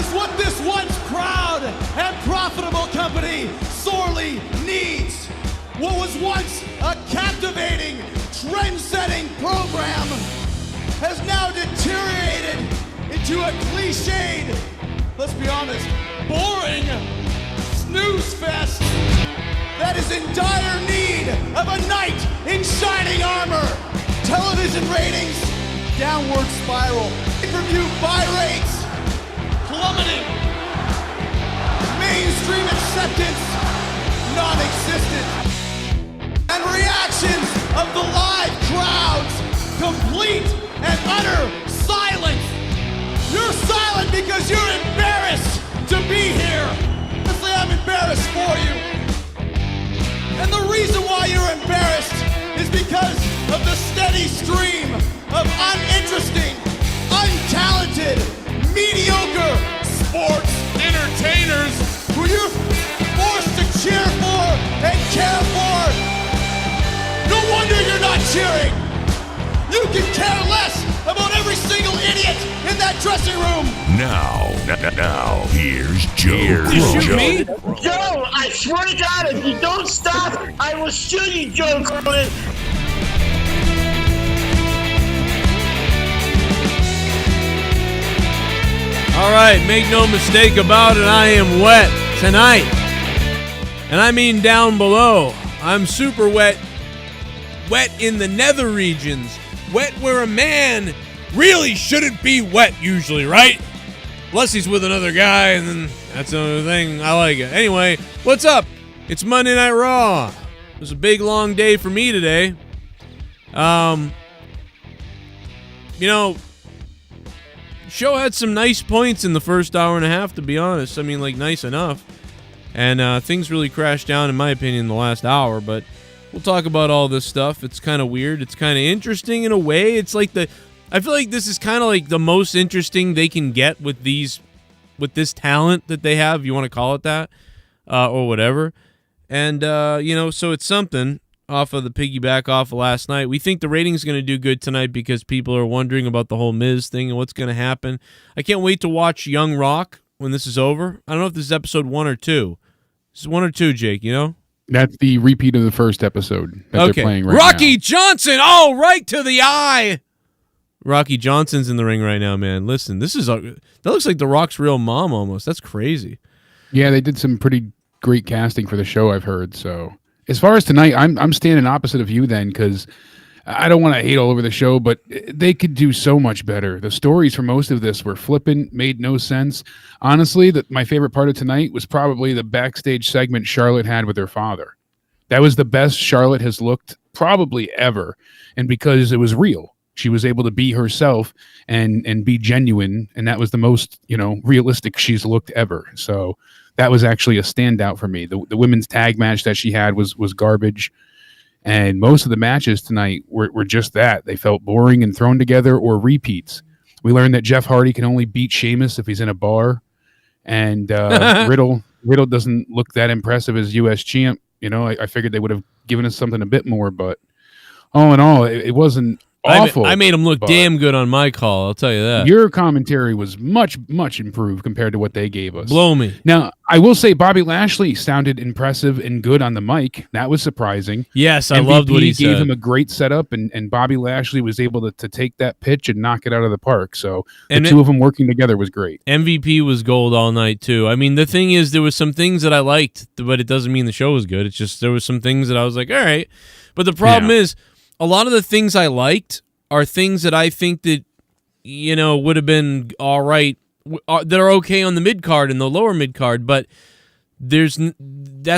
is what this once proud and profitable company sorely needs. What was once a captivating, trend-setting program has now deteriorated into a cliched, let's be honest, boring snooze fest that is in dire need of a knight in shining armor. Television ratings, downward spiral. Pay-per-view buy rates, plummeting. Mainstream acceptance, non-existent. And reactions of the live crowds, complete and utter silence. You're silent because you're embarrassed to be here. Honestly, I'm embarrassed for you. And the reason why you're embarrassed is because of the steady stream of uninteresting, untalented, mediocre sports entertainers who you're forced to cheer for and care for. No wonder you're not cheering. You can care less about every single idiot in that dressing room. Now, here's Joe. Joe, I swear to God, if you don't stop, I will shoot you, Joe Cronin. All right, make no mistake about it, I am wet tonight. And I mean down below. I'm super wet. Wet in the nether regions. Wet where a man really shouldn't be wet usually, right? Unless he's with another guy, and then that's another thing. I like it. Anyway, what's up? It's Monday Night Raw. It was a big, long day for me today. Show had some nice points in the first hour and a half, to be honest. I mean, like, nice enough. And things really crashed down, in my opinion, in the last hour, but we'll talk about all this stuff. It's kind of weird. It's kind of interesting in a way. It's like I feel like this is kind of like the most interesting they can get with this talent that they have, if you want to call it that, or whatever. And, so it's something off of the piggyback off of last night. We think the rating's going to do good tonight because people are wondering about the whole Miz thing and what's going to happen. I can't wait to watch Young Rock when this is over. I don't know if this is episode 1 or 2. This is 1 or 2, Jake, you know? That's the repeat of the first episode that they're playing right now. Rocky Johnson! Oh, right to the eye! Rocky Johnson's in the ring right now, man. Listen, that looks like The Rock's real mom almost. That's crazy. Yeah, they did some pretty great casting for the show, I've heard. So as far as tonight, I'm standing opposite of you then, because I don't want to hate all over the show, but they could do so much better. The stories for most of this were flippant, made no sense. Honestly, my favorite part of tonight was probably the backstage segment Charlotte had with her father. That was the best Charlotte has looked probably ever, and because it was real. She was able to be herself and be genuine, and that was the most, realistic she's looked ever. So that was actually a standout for me. The women's tag match that she had was garbage. And most of the matches tonight were just that. They felt boring and thrown together or repeats. We learned that Jeff Hardy can only beat Sheamus if he's in a bar. And Riddle doesn't look that impressive as U.S. champ. I figured they would have given us something a bit more. But all in all, it wasn't awful. I made him look damn good on my call, I'll tell you that. Your commentary was much, much improved compared to what they gave us. Blow me. Now, I will say Bobby Lashley sounded impressive and good on the mic. That was surprising. Yes, I loved what he gave said. Him a great setup, and Bobby Lashley was able to take that pitch and knock it out of the park. So the two of them working together was great. MVP was gold all night, too. I mean, the thing is, there was some things that I liked, but it doesn't mean the show was good. It's just there was some things that I was like, all right. But the problem is, a lot of the things I liked are things that I think that, would have been all right, that are okay on the mid-card and the lower mid-card, but that's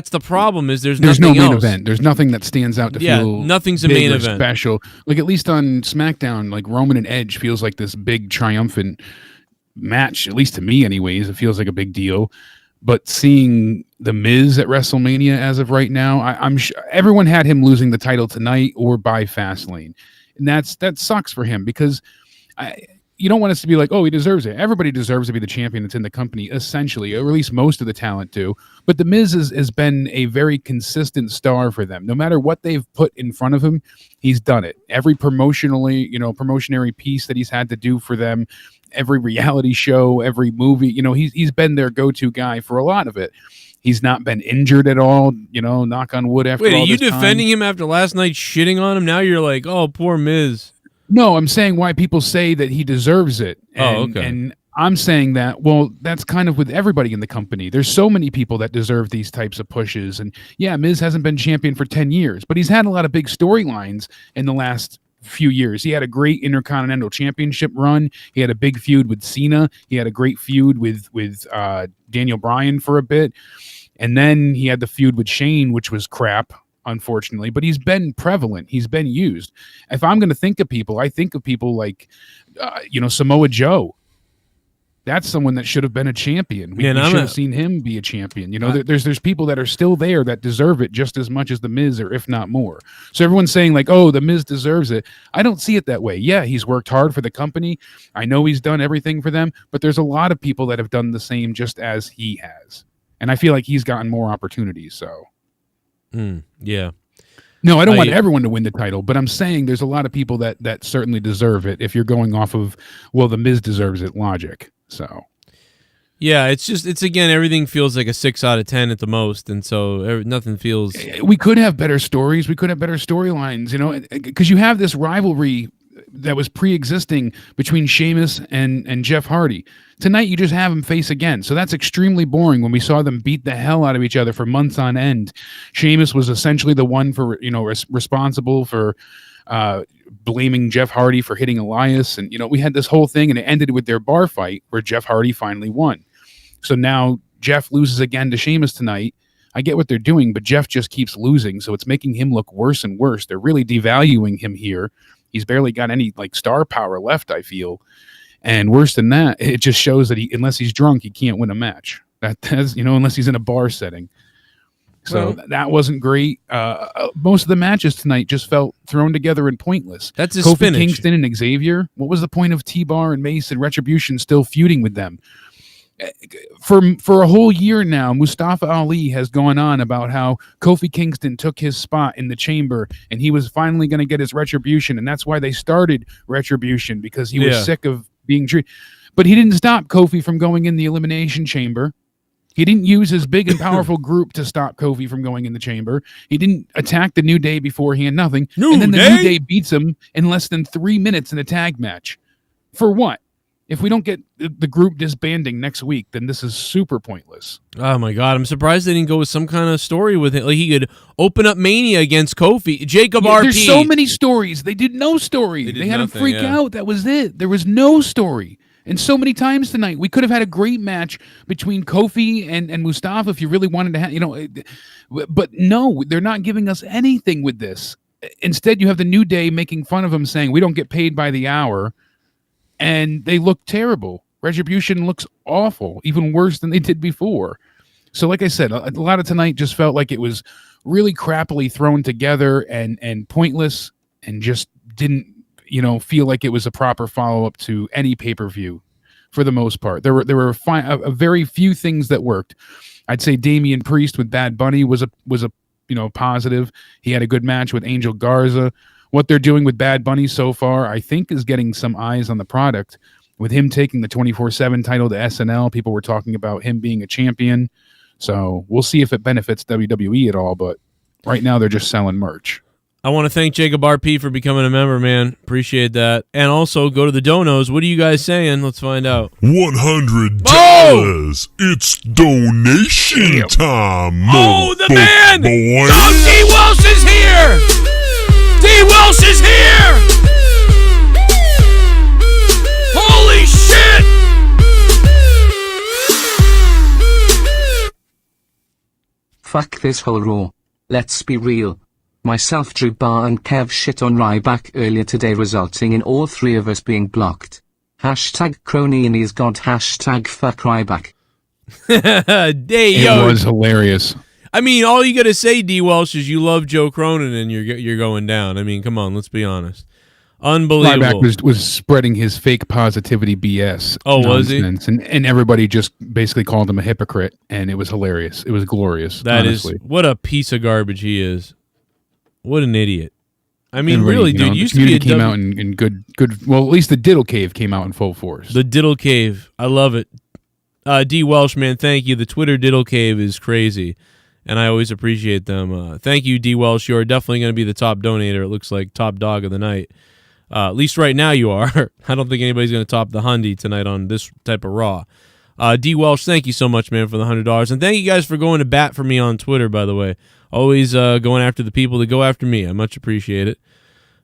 the problem, is there's nothing no main else. event. There's nothing that stands out to feel nothing's a big main or event. special. Like, at least on SmackDown, like Roman and Edge feels like this big triumphant match, at least to me anyways. It feels like a big deal. But seeing The Miz at WrestleMania as of right now, I'm sure everyone had him losing the title tonight or by Fastlane. And that sucks for him, because you don't want us to be like, oh, he deserves it. Everybody deserves to be the champion that's in the company, essentially, or at least most of the talent do. But The Miz has been a very consistent star for them. No matter what they've put in front of him, he's done it. Every promotionary piece that he's had to do for them, every reality show, every movie. You know, he's been their go-to guy for a lot of it. He's not been injured at all, you know, knock on wood after all Wait, are you this defending time. him after last night shitting on him? Now you're like, oh, poor Miz. No, I'm saying why people say that he deserves it. And, okay. And I'm saying that, well, that's kind of with everybody in the company. There's so many people that deserve these types of pushes. And yeah, Miz hasn't been champion for 10 years, but he's had a lot of big storylines in the last few years. He had a great Intercontinental Championship run. He had a big feud with Cena. He had a great feud with Daniel Bryan for a bit. And then he had the feud with Shane, which was crap, unfortunately, but he's been prevalent. He's been used. If I'm going to think of people, I think of people like, Samoa Joe. That's someone that should have been a champion. We should have seen him be a champion. You know, there's people that are still there that deserve it just as much as The Miz, or if not more. So everyone's saying like, oh, The Miz deserves it. I don't see it that way. Yeah, he's worked hard for the company. I know he's done everything for them, but there's a lot of people that have done the same just as he has. And I feel like he's gotten more opportunities. So, yeah. No, I don't want everyone to win the title, but I'm saying there's a lot of people that certainly deserve it if you're going off of, well, The Miz deserves it logic. So, yeah, it's again, everything feels like a 6 out of 10 at the most. And so nothing feels. We could have better stories. We could have better storylines, you know, because you have this rivalry that was pre-existing between Sheamus and Jeff Hardy. Tonight, you just have them face again. So that's extremely boring when we saw them beat the hell out of each other for months on end. Sheamus was essentially the one for, responsible for blaming Jeff Hardy for hitting Elias. And, we had this whole thing, and it ended with their bar fight where Jeff Hardy finally won. So now Jeff loses again to Sheamus tonight. I get what they're doing, but Jeff just keeps losing. So it's making him look worse and worse. They're really devaluing him here. He's barely got any star power left, I feel. And worse than that, it just shows that unless he's drunk, he can't win a match. That's unless he's in a bar setting. So that wasn't great. Most of the matches tonight just felt thrown together and pointless. That's his Kofi finish. Kingston and Xavier. What was the point of T-Bar and Mace and Retribution still feuding with them? For a whole year now, Mustafa Ali has gone on about how Kofi Kingston took his spot in the chamber and he was finally going to get his retribution, and that's why they started Retribution, because he was sick of being treated. But he didn't stop Kofi from going in the Elimination Chamber. He didn't use his big and powerful group to stop Kofi from going in the chamber. He didn't attack the New Day beforehand, nothing. And then the New Day beats him in less than 3 minutes in a tag match. For what? If we don't get the group disbanding next week, then this is super pointless. Oh, my God. I'm surprised they didn't go with some kind of story with it. Like he could open up Mania against Kofi. Jacob RP. There's so many stories. They did no story. They had him freak out. That was it. There was no story. And so many times tonight, we could have had a great match between Kofi and Mustafa if you really wanted to have, but no, they're not giving us anything with this. Instead, you have the New Day making fun of him, saying, we don't get paid by the hour. And they look terrible. Retribution looks awful, even worse than they did before. So like I said, a lot of tonight just felt like it was really crappily thrown together and pointless, and just didn't, feel like it was a proper follow-up to any pay-per-view for the most part. There were a very few things that worked. I'd say Damian Priest with Bad Bunny was a positive. He had a good match with Angel Garza. What they're doing with Bad Bunny so far, I think, is getting some eyes on the product. With him taking the 24/7 title to SNL, people were talking about him being a champion. So we'll see if it benefits WWE at all, but right now they're just selling merch. I want to thank Jacob RP for becoming a member, man. Appreciate that. And also, go to the donos. What are you guys saying? Let's find out. $100. It's donation time. Oh, the man! Boy. D. Welsh is here! D. Welsh is here! Holy shit! Fuck this whole Raw. Let's be real. Myself, Drew Bar and Kev shit on Ryback earlier today, resulting in all three of us being blocked. Hashtag Cronin is God. Hashtag fuck Ryback. It was hilarious. I mean, all you got to say, D. Welsh, is you love Joe Cronin and you're going down. I mean, come on, let's be honest. Unbelievable. Ryback was spreading his fake positivity BS. Oh, was he? And everybody just basically called him a hypocrite, and it was hilarious. It was glorious. That honestly. is, what a piece of garbage he is. What an idiot. I mean, Everybody, really, you dude. know, Used the to be a community came out in good. Well, at least the Diddle Cave came out in full force. The Diddle Cave. I love it. D. Welsh, man, thank you. The Twitter Diddle Cave is crazy, and I always appreciate them. Thank you, D. Welsh. You are definitely going to be the top donator. It looks like top dog of the night. At least right now you are. I don't think anybody's going to top the Hundy tonight on this type of Raw. D. Welsh, thank you so much, man, for the $100. And thank you guys for going to bat for me on Twitter, by the way. Always going after the people that go after me. I much appreciate it.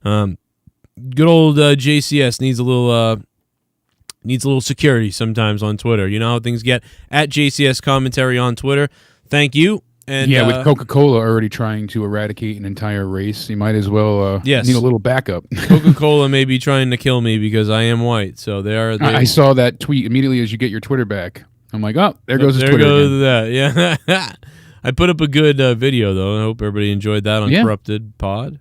Good old JCS needs a little security sometimes on Twitter. You know how things get. At JCS Commentary on Twitter. Thank you. And yeah, with Coca-Cola already trying to eradicate an entire race, you might as well need a little backup. Coca-Cola may be trying to kill me because I am white. So I saw that tweet immediately as you get your Twitter back. I'm like, oh, there goes his Twitter again. That. Yeah. I put up a good video, though. I hope everybody enjoyed that on Corrupted Pod.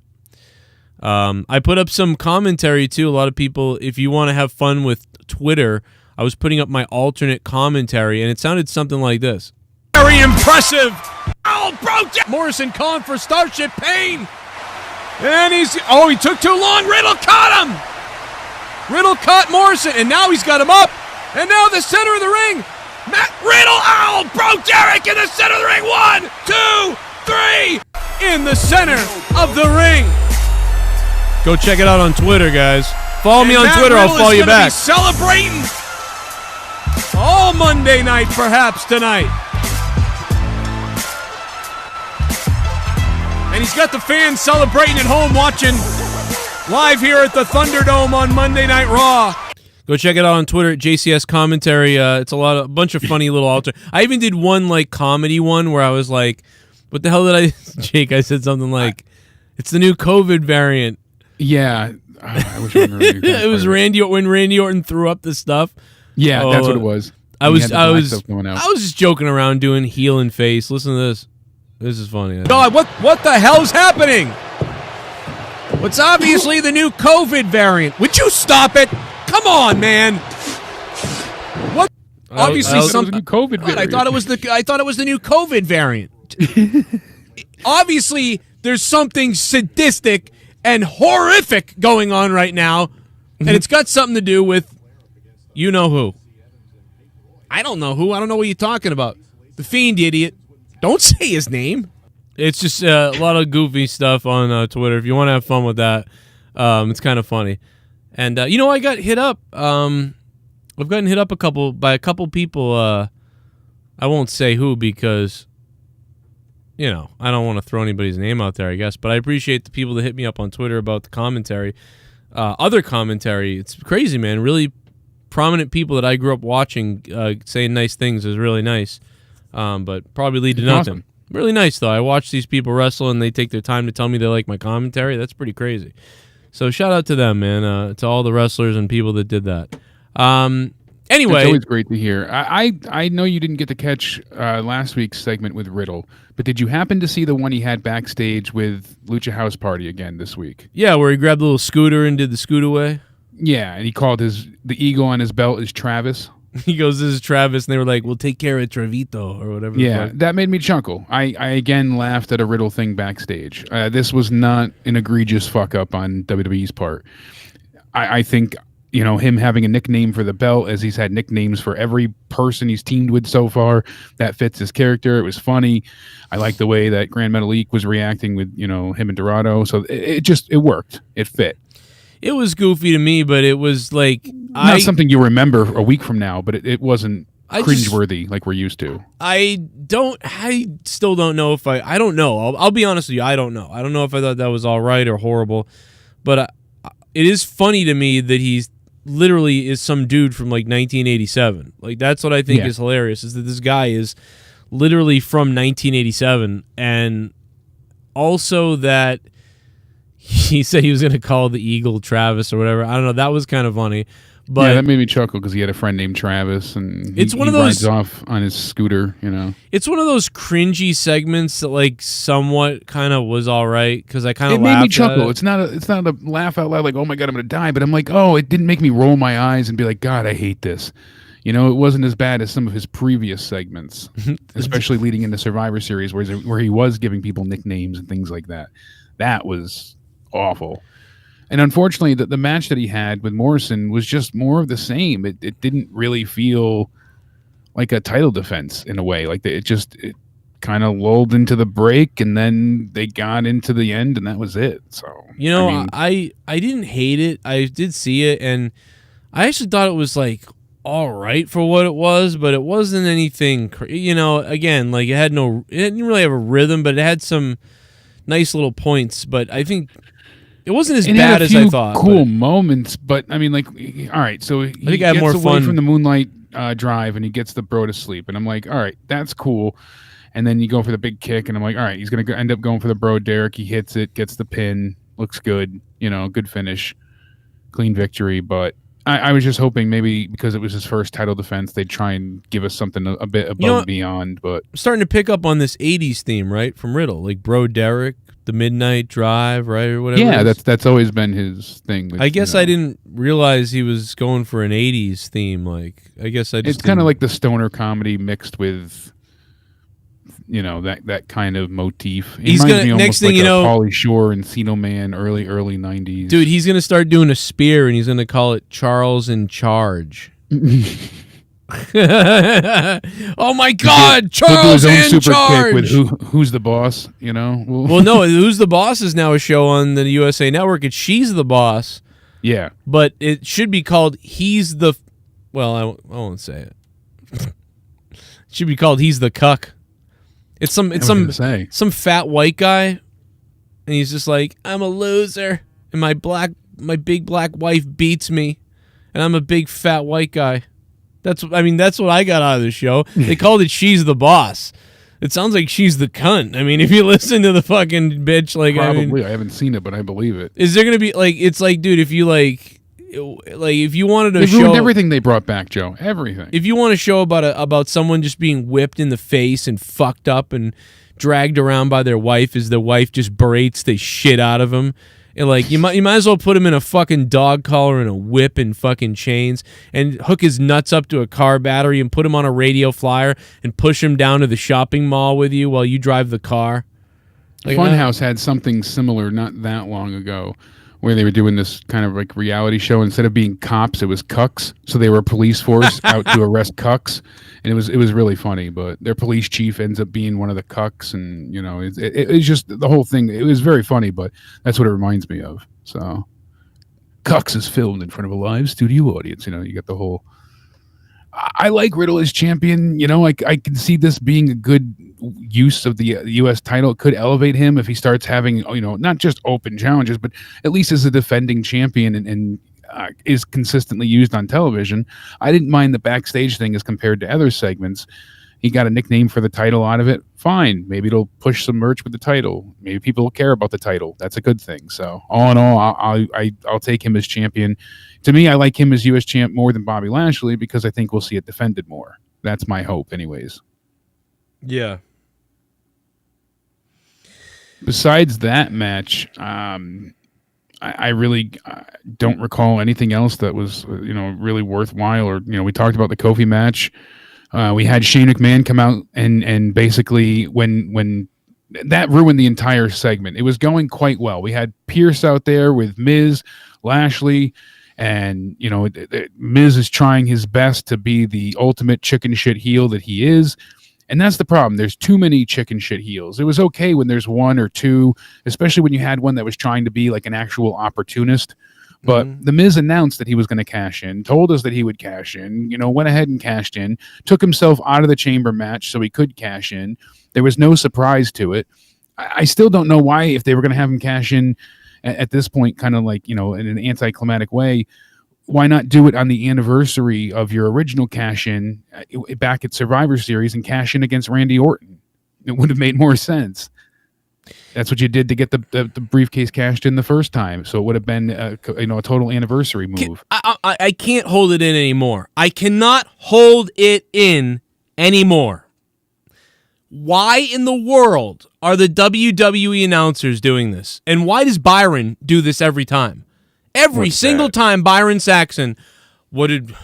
I put up some commentary, too. A lot of people, if you want to have fun with Twitter, I was putting up my alternate commentary, and it sounded something like this. Very impressive. Oh, broke down. Morrison calling for Starship Pain. And he took too long. Riddle caught him. Riddle caught Morrison, and now he's got him up. And now the center of the ring. Matt Riddle, broke Derek in the center of the ring. 1, 2, 3. In the center of the ring. Go check it out on Twitter, guys. Follow me on Matt Twitter. Riddle I'll follow you back. Be celebrating all Monday night, perhaps tonight. And he's got the fans celebrating at home, watching live here at the Thunderdome on Monday Night Raw. Go check it out on Twitter at JCS Commentary. It's a bunch of funny little alter. I even did one comedy one where I was like, "What the hell did I?" Jake, I said something like, "It's the new COVID variant." Yeah, I wish I remembered. It was when Randy Orton threw up the stuff. Yeah, that's what it was. I was just joking around doing heel and face. Listen to this. This is funny. God, what the hell's happening? What's obviously the new COVID variant? Would you stop it? Come on, man. What? Obviously, something COVID variant. I thought it was the new COVID variant. Obviously, there's something sadistic and horrific going on right now, and it's got something to do with you know who. I don't know who. I don't know what you're talking about. The Fiend, idiot. Don't say his name. It's just a lot of goofy stuff on Twitter. If you want to have fun with that, it's kind of funny. And I got hit up. I've gotten hit up by a couple people. I won't say who because, I don't want to throw anybody's name out there, I guess. But I appreciate the people that hit me up on Twitter about the commentary. Other commentary, it's crazy, man. Really prominent people that I grew up watching saying nice things is really nice. But probably lead to nothing. Awesome. Really nice, though. I watch these people wrestle, and they take their time to tell me they like my commentary. That's pretty crazy. So shout out to them, man, to all the wrestlers and people that did that. Anyway. It's always great to hear. I know you didn't get to catch last week's segment with Riddle, but did you happen to see the one he had backstage with Lucha House Party again this week? Yeah, where he grabbed a little scooter and did the scoot away. Yeah, and he called the eagle on his belt is Travis. He goes, "This is Travis," and they were like, "We'll take care of Travito," or whatever. Yeah, that made me chuckle. I again laughed at a Riddle thing backstage. This was not an egregious fuck up on WWE's part. I think, him having a nickname for the belt, as he's had nicknames for every person he's teamed with so far, that fits his character. It was funny. I like the way that Grand Metalik was reacting with, him and Dorado. So it worked. It fit. It was goofy to me, but it was like not something you remember a week from now, but it wasn't cringeworthy like we're used to. I still don't know if I don't know. I'll be honest with you. I don't know. I don't know if I thought that was all right or horrible, but it is funny to me that he's literally is some dude from like 1987. Like that's what I think is hilarious, is that this guy is literally from 1987, and also that he said he was going to call the Eagle Travis or whatever. I don't know. That was kind of funny. But yeah, that made me chuckle because he had a friend named Travis, and he rides off on his scooter. It's one of those cringy segments that like somewhat kind of was all right because I kind of laughed. It made me chuckle. At it. It's not a laugh out loud like, oh my god, I'm gonna die. But I'm like, oh, it didn't make me roll my eyes and be like, God, I hate this. It wasn't as bad as some of his previous segments, especially leading into Survivor Series, where he was giving people nicknames and things like that. That was awful. And unfortunately, the match that he had with Morrison was just more of the same. It didn't really feel like a title defense in a way. Like it kind of lulled into the break, and then they got into the end, and that was it. So I didn't hate it. I did see it, and I actually thought it was like all right for what it was, but it wasn't anything. Again, like it didn't really have a rhythm, but it had some nice little points. But I think it wasn't as bad as I thought. Cool moments, but I mean, like, all right. So he think I had gets more away fun from the Moonlight Drive, and he gets the bro to sleep, and I'm like, all right, that's cool. And then you go for the big kick, and I'm like, all right, he's gonna end up going for the bro Derek. He hits it, gets the pin, looks good, good finish, clean victory. But I was just hoping maybe because it was his first title defense, they'd try and give us something a bit above and beyond. But I'm starting to pick up on this '80s theme, right, from Riddle, like bro Derek. The Midnight Drive, right, or whatever. Yeah, that's always been his thing. Which, I guess I didn't realize he was going for an '80s theme. Like, I guess I just. It's kind of like the stoner comedy mixed with, that kind of motif. He's gonna next thing you know, Pauly Shore, Encino Man, early '90s. Dude, he's gonna start doing a spear, and he's gonna call it Charles in Charge. Oh my God, Charles in super Charge! Kick with who's the boss? Well, no, Who's the Boss is now a show on the USA Network. It's She's the Boss. Yeah, but it should be called He's the. Well, I won't say it. It should be called He's the Cuck. It's some fat white guy, and he's just like, I'm a loser, and my big black wife beats me, and I'm a big fat white guy. That's what I got out of the show. They called it She's the Boss. It sounds like she's the cunt. I mean, if you listen to the fucking bitch, like probably I haven't seen it, but I believe it. Is there gonna be like? It's like, dude, if you if you wanted to show ruined everything they brought back, Joe, everything. If you want a show about someone just being whipped in the face and fucked up and dragged around by their wife as the wife just berates the shit out of him. And like you might as well put him in a fucking dog collar and a whip and fucking chains and hook his nuts up to a car battery and put him on a radio flyer and push him down to the shopping mall with you while you drive the car. Like, Funhouse had something similar not that long ago where they were doing this kind of like reality show. Instead of being cops, it was cucks. So they were a police force out to arrest cucks. And it was really funny, but their police chief ends up being one of the cucks, and it's just the whole thing. It was very funny, but that's what it reminds me of. So, Cucks is filmed in front of a live studio audience. You get the whole. I like Riddle as champion. I can see this being a good use of the U.S. title. It could elevate him if he starts having not just open challenges, but at least as a defending champion and is consistently used on television. I didn't mind the backstage thing as compared to other segments. He got a nickname for the title out of it. Fine. Maybe it'll push some merch with the title. Maybe people will care about the title. That's a good thing. So all in all, I'll take him as champion. To me, I like him as U.S. champ more than Bobby Lashley because I think we'll see it defended more. That's my hope anyways. Yeah. Besides that match, I really don't recall anything else that was, really worthwhile. Or, we talked about the Kofi match. We had Shane McMahon come out and basically when that ruined the entire segment. It was going quite well. We had Pierce out there with Miz, Lashley, and, Miz is trying his best to be the ultimate chicken shit heel that he is. And that's the problem. There's too many chicken shit heels. It was okay when there's one or two, especially when you had one that was trying to be like an actual opportunist. But The Miz announced that he was going to cash in, told us that he would cash in, went ahead and cashed in, took himself out of the chamber match so he could cash in. There was no surprise to it. I still don't know why, if they were going to have him cash in at this point, kind of like, in an anticlimactic way, why not do it on the anniversary of your original cash-in back at Survivor Series and cash in against Randy Orton? It would have made more sense. That's what you did to get the briefcase cashed in the first time. So it would have been a total anniversary move. I can't hold it in anymore. I cannot hold it in anymore. Why in the world are the WWE announcers doing this? And why does Byron do this every time? Every single time Byron Saxon, what did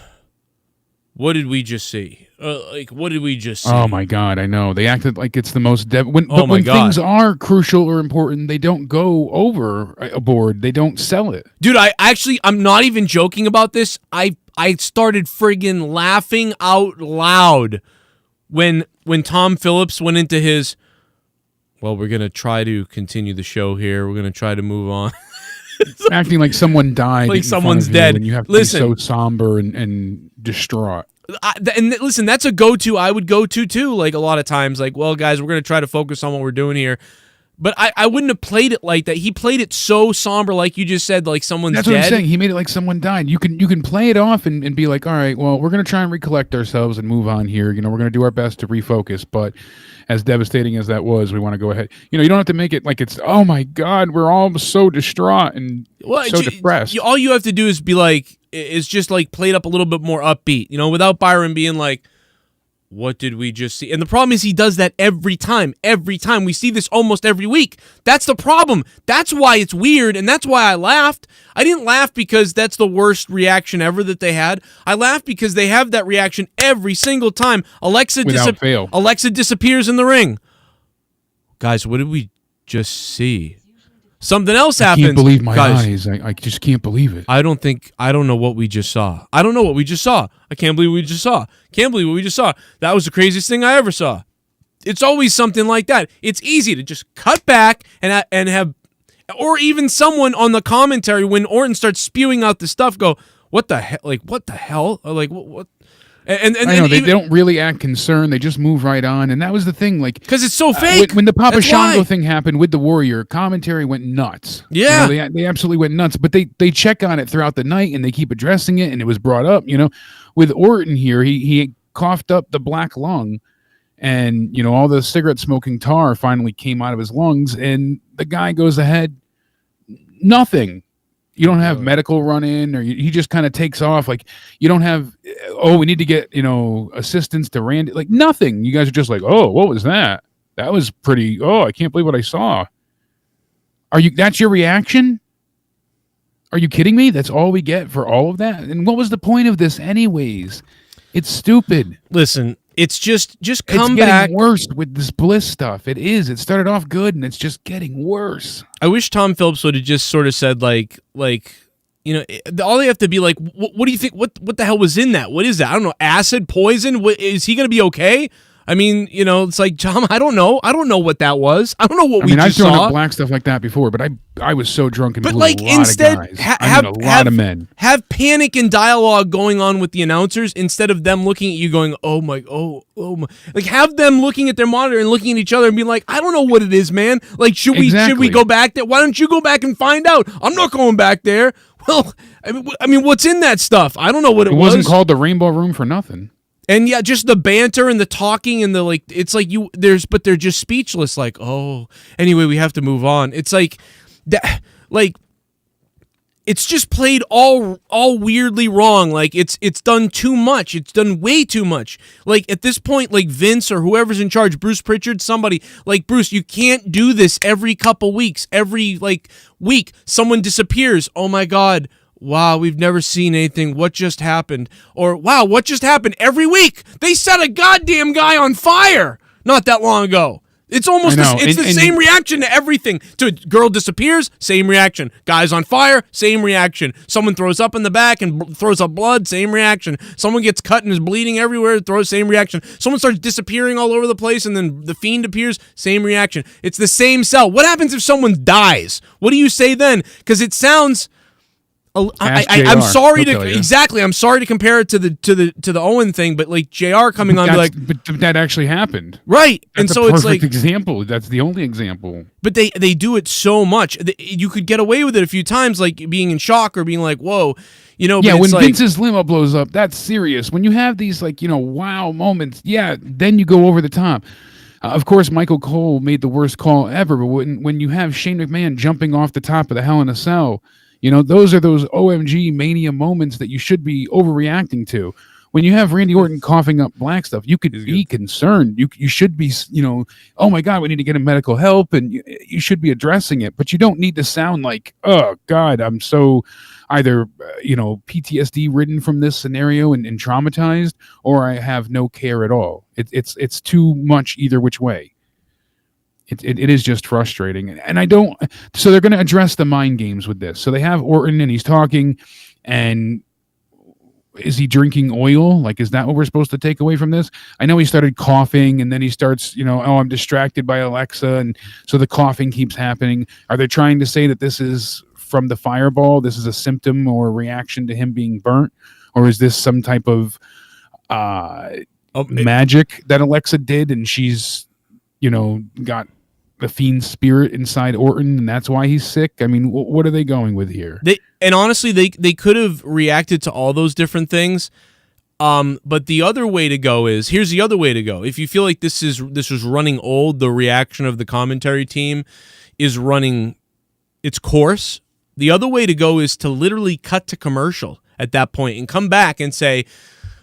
what did we just see? What did we just see? Oh my God, I know. They acted like it's the most when God. things are crucial or important, they don't go over a board. They don't sell it. Dude, I'm not even joking about this. I started friggin' laughing out loud when Tom Phillips went into his, well, we're going to try to continue the show here. We're going to try to move on. Acting like someone died. Like someone's dead. And you have to Listen, be so somber and distraught. And listen, that's a go-to I would go to too, like a lot of times. Like, well, guys, we're going to try to focus on what we're doing here. But I wouldn't have played it like that. He played it so somber, like you just said, like someone's dead. That's what I'm saying. He made it like someone died. You can play it off and be like, all right, well, we're going to try and recollect ourselves and move on here. We're going to do our best to refocus. But as devastating as that was, we want to go ahead. You don't have to make it like it's, oh my God, we're all so distraught and so depressed. All you have to do is be like, is just like play it up a little bit more upbeat, without Byron being like, what did we just see? And the problem is he does that every time. Every time. We see this almost every week. That's the problem. That's why it's weird, and that's why I laughed. I didn't laugh because that's the worst reaction ever that they had. I laughed because they have that reaction every single time. Alexa disappears in the ring. Guys, what did we just see? Something else happens. I can't believe my eyes. I just can't believe it. I don't know what we just saw. I don't know what we just saw. I can't believe what we just saw. Can't believe what we just saw. That was the craziest thing I ever saw. It's always something like that. It's easy to just cut back and have, or even someone on the commentary when Orton starts spewing out the stuff, go, what the hell? Like, what the hell? Or like, what? And I know they don't really act concerned. They just move right on, and that was the thing. Like, because it's so fake. When the Papa Shango thing happened with the Warrior, commentary went nuts. Yeah, they absolutely went nuts. But they check on it throughout the night, and they keep addressing it, and it was brought up. With Orton here, he coughed up the black lung, and all the cigarette smoking tar finally came out of his lungs, and the guy goes ahead, nothing. You don't have medical run in, or he just kind of takes off. Like, you don't have, we need to get, assistance to Randy. Like, nothing. You guys are just like, oh, what was that? That was pretty, I can't believe what I saw. That's your reaction? Are you kidding me? That's all we get for all of that? And what was the point of this anyways? It's stupid. Listen, it's just come it's back. Getting worse with this Bliss stuff. It is. It started off good, and it's just getting worse. I wish Tom Phillips would have just sort of said like all they have to be like, what do you think? What the hell was in that? What is that? I don't know. Acid, poison? Is he going to be okay? I mean, it's like, Tom, I don't know. I don't know what that was. I don't know what we just saw. I've thrown up black stuff like that before, but I was so drunk and but blew like a lot instead, of guys. A lot of men. Have panic and dialogue going on with the announcers instead of them looking at you going, oh my. Like, have them looking at their monitor and looking at each other and being like, I don't know what it is, man. Like, should we go back there? Why don't you go back and find out? I'm not going back there. Well, I mean, what's in that stuff? I don't know what it was. It wasn't called the Rainbow Room for nothing. And yeah, just the banter and the talking and the like, it's like but they're just speechless. Like, oh, anyway, we have to move on. It's like that, like it's just played all weirdly wrong. Like it's done too much. It's done way too much. Like at this point, like Vince or whoever's in charge, Bruce Pritchard, somebody like Bruce, you can't do this every couple weeks. Every week, someone disappears. Oh my God. Wow, we've never seen anything. What just happened? Or, wow, what just happened? Every week, they set a goddamn guy on fire not that long ago. It's almost the same reaction to everything. To girl disappears, same reaction. Guy's on fire, same reaction. Someone throws up in the back and throws up blood, same reaction. Someone gets cut and is bleeding everywhere, throws same reaction. Someone starts disappearing all over the place and then the Fiend appears, same reaction. It's the same cell. What happens if someone dies? What do you say then? Because it sounds... I'm sorry I'm sorry to compare it to the Owen thing, but like JR coming on, but that actually happened, right? That's and so a it's like example. That's the only example. But they do it so much. You could get away with it a few times, like being in shock or being like, "Whoa," Yeah, when Vince's limo blows up, that's serious. When you have these wow moments, then you go over the top. Of course, Michael Cole made the worst call ever. But when you have Shane McMahon jumping off the top of the Hell in a Cell. Those are those OMG mania moments that you should be overreacting to. when you have Randy Orton coughing up black stuff, you could be concerned. You should be, oh my God, we need to get him medical help, and you should be addressing it. But you don't need to sound like, oh God, I'm so either PTSD ridden from this scenario and traumatized, or I have no care at all. It's too much either which way. It is just frustrating, and I don't. So they're going to address the mind games with this. So they have Orton, and he's talking, and is he drinking oil? Like, is that what we're supposed to take away from this? I know he started coughing, and then he starts, I'm distracted by Alexa, and so the coughing keeps happening. Are they trying to say that this is from the fireball? This is a symptom or a reaction to him being burnt, or is this some type of magic that Alexa did, and she's, got the fiend spirit inside Orton, and that's why he's sick? I mean, what are they going with here? Honestly, they could have reacted to all those different things. But the other way to go here's the other way to go. If you feel like this was running old, the reaction of the commentary team is running its course. The other way to go is to literally cut to commercial at that point and come back and say,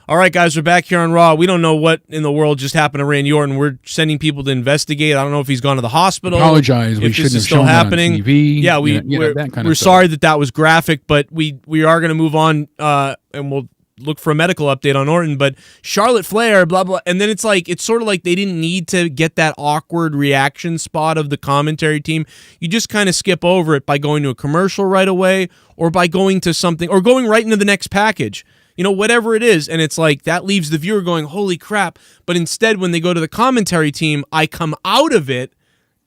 all right, guys, we're back here on Raw. We don't know what in the world just happened to Randy Orton. We're sending people to investigate. I don't know if he's gone to the hospital. Apologize. We shouldn't have shown happening. That on TV. Yeah, we're sorry that was graphic, but we are going to move on, and we'll look for a medical update on Orton. But Charlotte Flair, blah, blah. And then it's sort of like they didn't need to get that awkward reaction spot of the commentary team. You just kind of skip over it by going to a commercial right away, or by going to something, or going right into the next package. Whatever it is, and it's like that leaves the viewer going, holy crap. But instead, when they go to the commentary team, I come out of it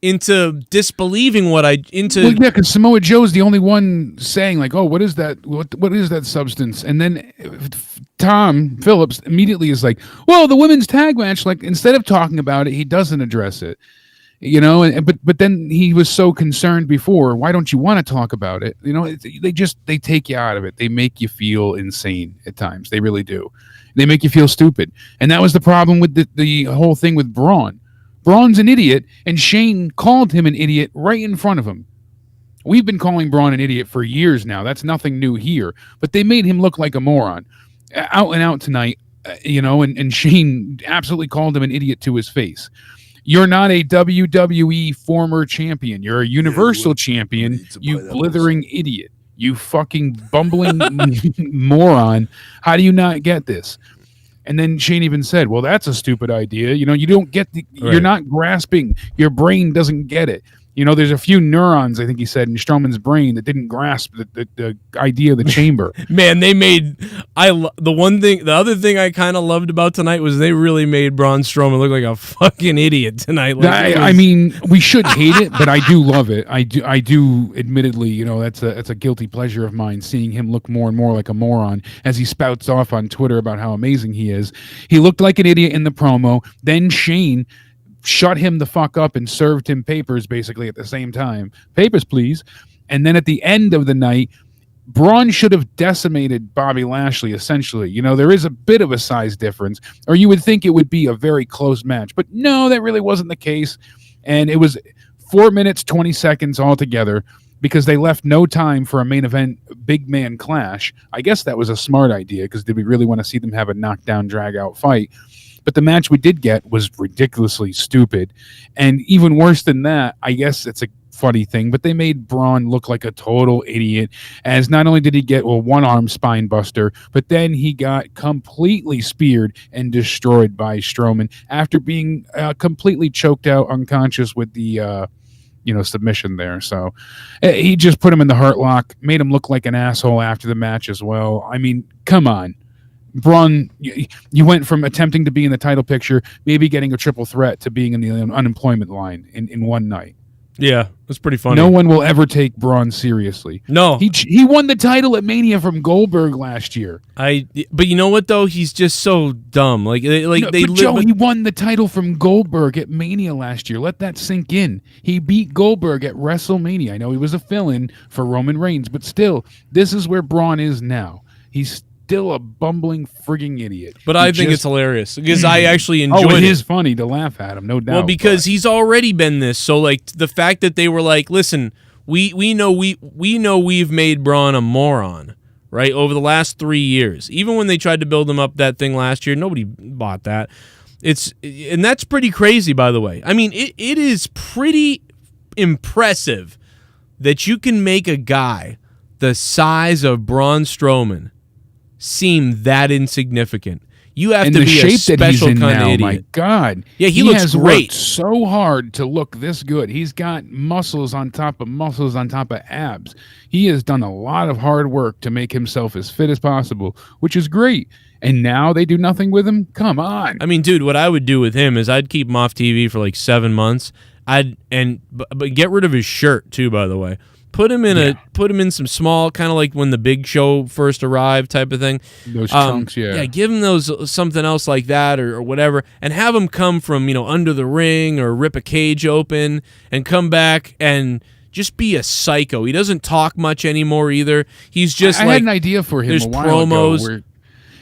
into disbelieving because Samoa Joe's the only one saying, like, oh, what is that? What is that substance? And then Tom Phillips immediately is like, well, the women's tag match, like, instead of talking about it, he doesn't address it. But then he was so concerned before. Why don't you want to talk about it? They take you out of it. They make you feel insane at times. They really do. They make you feel stupid. And that was the problem with the whole thing with Braun. Braun's an idiot, and Shane called him an idiot right in front of him. We've been calling Braun an idiot for years now. That's nothing new here. But they made him look like a moron. Out and out tonight, and Shane absolutely called him an idiot to his face. You're not a WWE former champion. You're a Universal champion, you blithering idiot. You fucking bumbling moron. How do you not get this? And then Shane even said, well, that's a stupid idea. You don't get you're not grasping. Your brain doesn't get it. There's a few neurons, I think he said, in Strowman's brain that didn't grasp the idea of the chamber. Man, they made the other thing I kind of loved about tonight was they really made Braun Strowman look like a fucking idiot tonight. I mean, we should hate it, but I do love it. I do admittedly, that's a guilty pleasure of mine, seeing him look more and more like a moron as he spouts off on Twitter about how amazing he is. He looked like an idiot in the promo. Then Shane shut him the fuck up and served him papers basically at the same time. Papers, please. And then at the end of the night, Braun should have decimated Bobby Lashley, essentially. There is a bit of a size difference, or you would think it would be a very close match. But no, that really wasn't the case. And it was 4 minutes, 20 seconds altogether because they left no time for a main event big man clash. I guess that was a smart idea because did we really want to see them have a knockdown, drag-out fight? But the match we did get was ridiculously stupid. And even worse than that, I guess it's a funny thing, but they made Braun look like a total idiot, as not only did he get a one-arm spine buster, but then he got completely speared and destroyed by Strowman after being completely choked out unconscious with the submission there. So he just put him in the hurt lock, made him look like an asshole after the match as well. I mean, come on. Braun, you went from attempting to be in the title picture, maybe getting a triple threat, to being in the unemployment line in one night. Yeah, it's pretty funny. No one will ever take Braun seriously. No. He won the title at Mania from Goldberg last year. But you know what, though? He's just so dumb. Joe, he won the title from Goldberg at Mania last year. Let that sink in. He beat Goldberg at WrestleMania. I know he was a fill-in for Roman Reigns, but still, this is where Braun is now. He's still a bumbling frigging idiot. But I think it's hilarious because I actually enjoyed it. It is funny to laugh at him, no doubt. Well, because he's already been this. So the fact that they were like, listen, we know we've made Braun a moron, right, over the last 3 years. Even when they tried to build him up that thing last year, nobody bought that. And that's pretty crazy, by the way. I mean, it is pretty impressive that you can make a guy the size of Braun Strowman seem that insignificant. You have to be a special kind of idiot. My God. Yeah, he looks has great. Worked so hard to look this good. He's got muscles on top of muscles on top of abs. He has done a lot of hard work to make himself as fit as possible, which is great. And now they do nothing with him? Come on. I mean, dude, what I would do with him is I'd keep him off TV for like 7 months. But get rid of his shirt too, by the way. Put him in some small, kind of like when the Big Show first arrived type of thing. Those trunks, yeah. Yeah, give him those something else like that or whatever, and have him come from under the ring or rip a cage open and come back and just be a psycho. He doesn't talk much anymore either. He's just I had an idea for him there's a while promos. ago where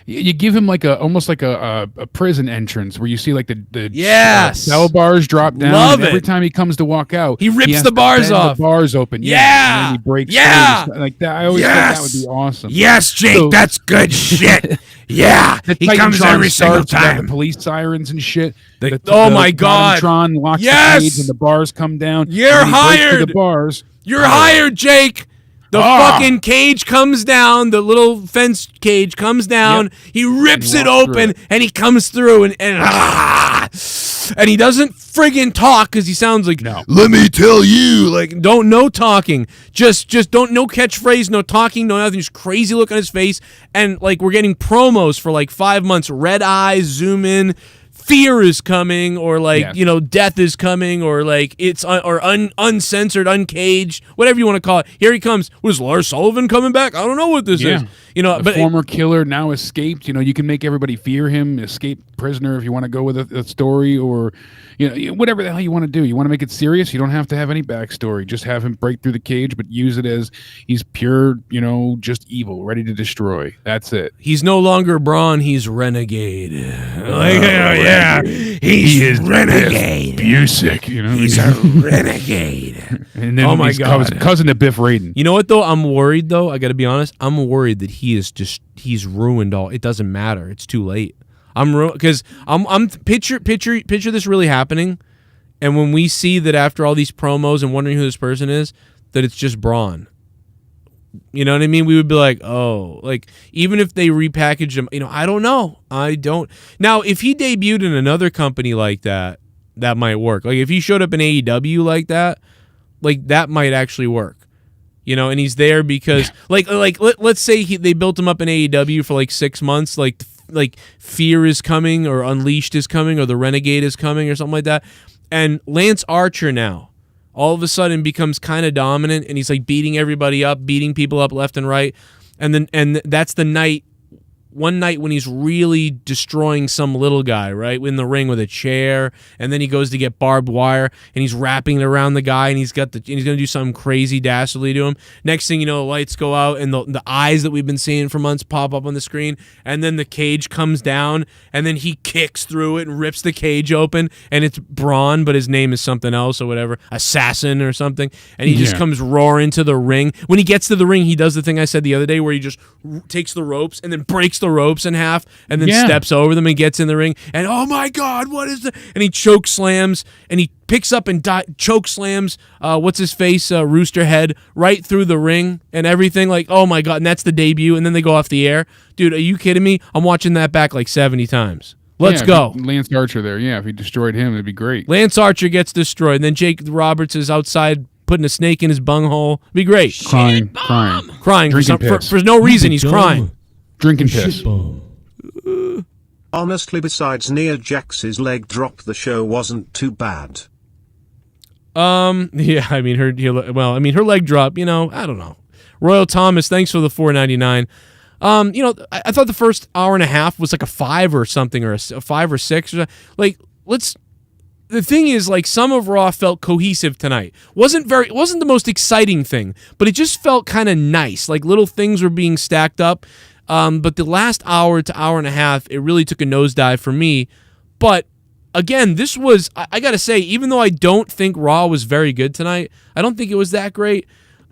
you give him like almost like a prison entrance where you see like the yes cell bars drop down. Love and every it. time he comes to walk out, He rips has the to bars bend off. The bars open. Yeah. And then he breaks Yeah. through like that. I always thought that would be awesome. Yes, Jake, So- that's good shit. Yeah, The he comes Titantron every single starts, you got time. The police sirens and shit. Oh my God. Titantron locks Yes. the cage and the bars come down. You're and he breaks through hired. The bars. You're hired, Jake. The fucking cage comes down. The little fence cage comes down. Yep. He rips And it walks through open, it. and he comes through, and he doesn't friggin' talk because he sounds like, let me tell you, like, no talking. Just don't, no catchphrase, no talking, no nothing. Just crazy look on his face. And, like, we're getting promos for, like, 5 months. Red eyes, zoom in. Fear is coming, or like death is coming, or like it's uncensored, uncaged, whatever you want to call it. Here he comes. Was Lars Sullivan coming back? I don't know what this is. The former killer now escaped. You can make everybody fear him. Escape prisoner, if you want to go with a story, or whatever the hell you want to do. You want to make it serious. You don't have to have any backstory. Just have him break through the cage, but use it as he's pure, just evil, ready to destroy. That's it. He's no longer Braun. He's Renegade. He is renegade. Busick, He's a renegade. And then oh my he's God, cousin to Biff Raiden. You know what though? I'm worried though. I got to be honest. I'm worried that he's ruined all. It doesn't matter. It's too late. I'm because I'm picture this really happening, and when we see that after all these promos and wondering who this person is, that it's just Braun. You know what I mean? We would be like, oh, like even if they repackaged him, I don't know. I don't. Now, if he debuted in another company like that, that might work. Like if he showed up in AEW like that might actually work. And he's there because let's say they built him up in AEW for like 6 months, like Fear is coming or Unleashed is coming or the Renegade is coming or something like that. And Lance Archer now all of a sudden becomes kind of dominant, and he's like beating everybody up, beating people up left and right. And that's the one night when he's really destroying some little guy, right, in the ring with a chair, and then he goes to get barbed wire, and he's wrapping it around the guy, and he's going to do something crazy dastardly to him. Next thing you know, the lights go out, and the eyes that we've been seeing for months pop up on the screen, and then the cage comes down, and then he kicks through it and rips the cage open, and it's Braun, but his name is something else or whatever, Assassin or something, and he just comes roaring to the ring. When he gets to the ring, he does the thing I said the other day where he just takes the ropes and then breaks the ropes in half and then steps over them and gets in the ring, and oh my God, what is that? And he choke slams, and he picks up and choke slams what's his face, Rooster Head, right through the ring and everything. Like, oh my God. And that's the debut, and then they go off the air. Dude, are you kidding me? I'm watching that back like 70 times. Let's go. Lance Archer there. Yeah, if he destroyed him, it'd be great. Lance Archer gets destroyed, and then Jake Roberts is outside putting a snake in his bunghole. It'd be great. Crying for no reason. He's crying. Drinking piss. Honestly, besides Nia Jax's leg drop, the show wasn't too bad. Yeah, I mean her leg drop, I don't know. Royal Thomas, thanks for the $4.99. I thought the first hour and a half was like a 5 or something, or a 5 or 6 or like the thing is, like, some of Raw felt cohesive tonight. Wasn't the most exciting thing, but it just felt kind of nice. Like little things were being stacked up. But the last hour to hour and a half, it really took a nosedive for me. But again, this was, I got to say, even though I don't think Raw was very good tonight, I don't think it was that great.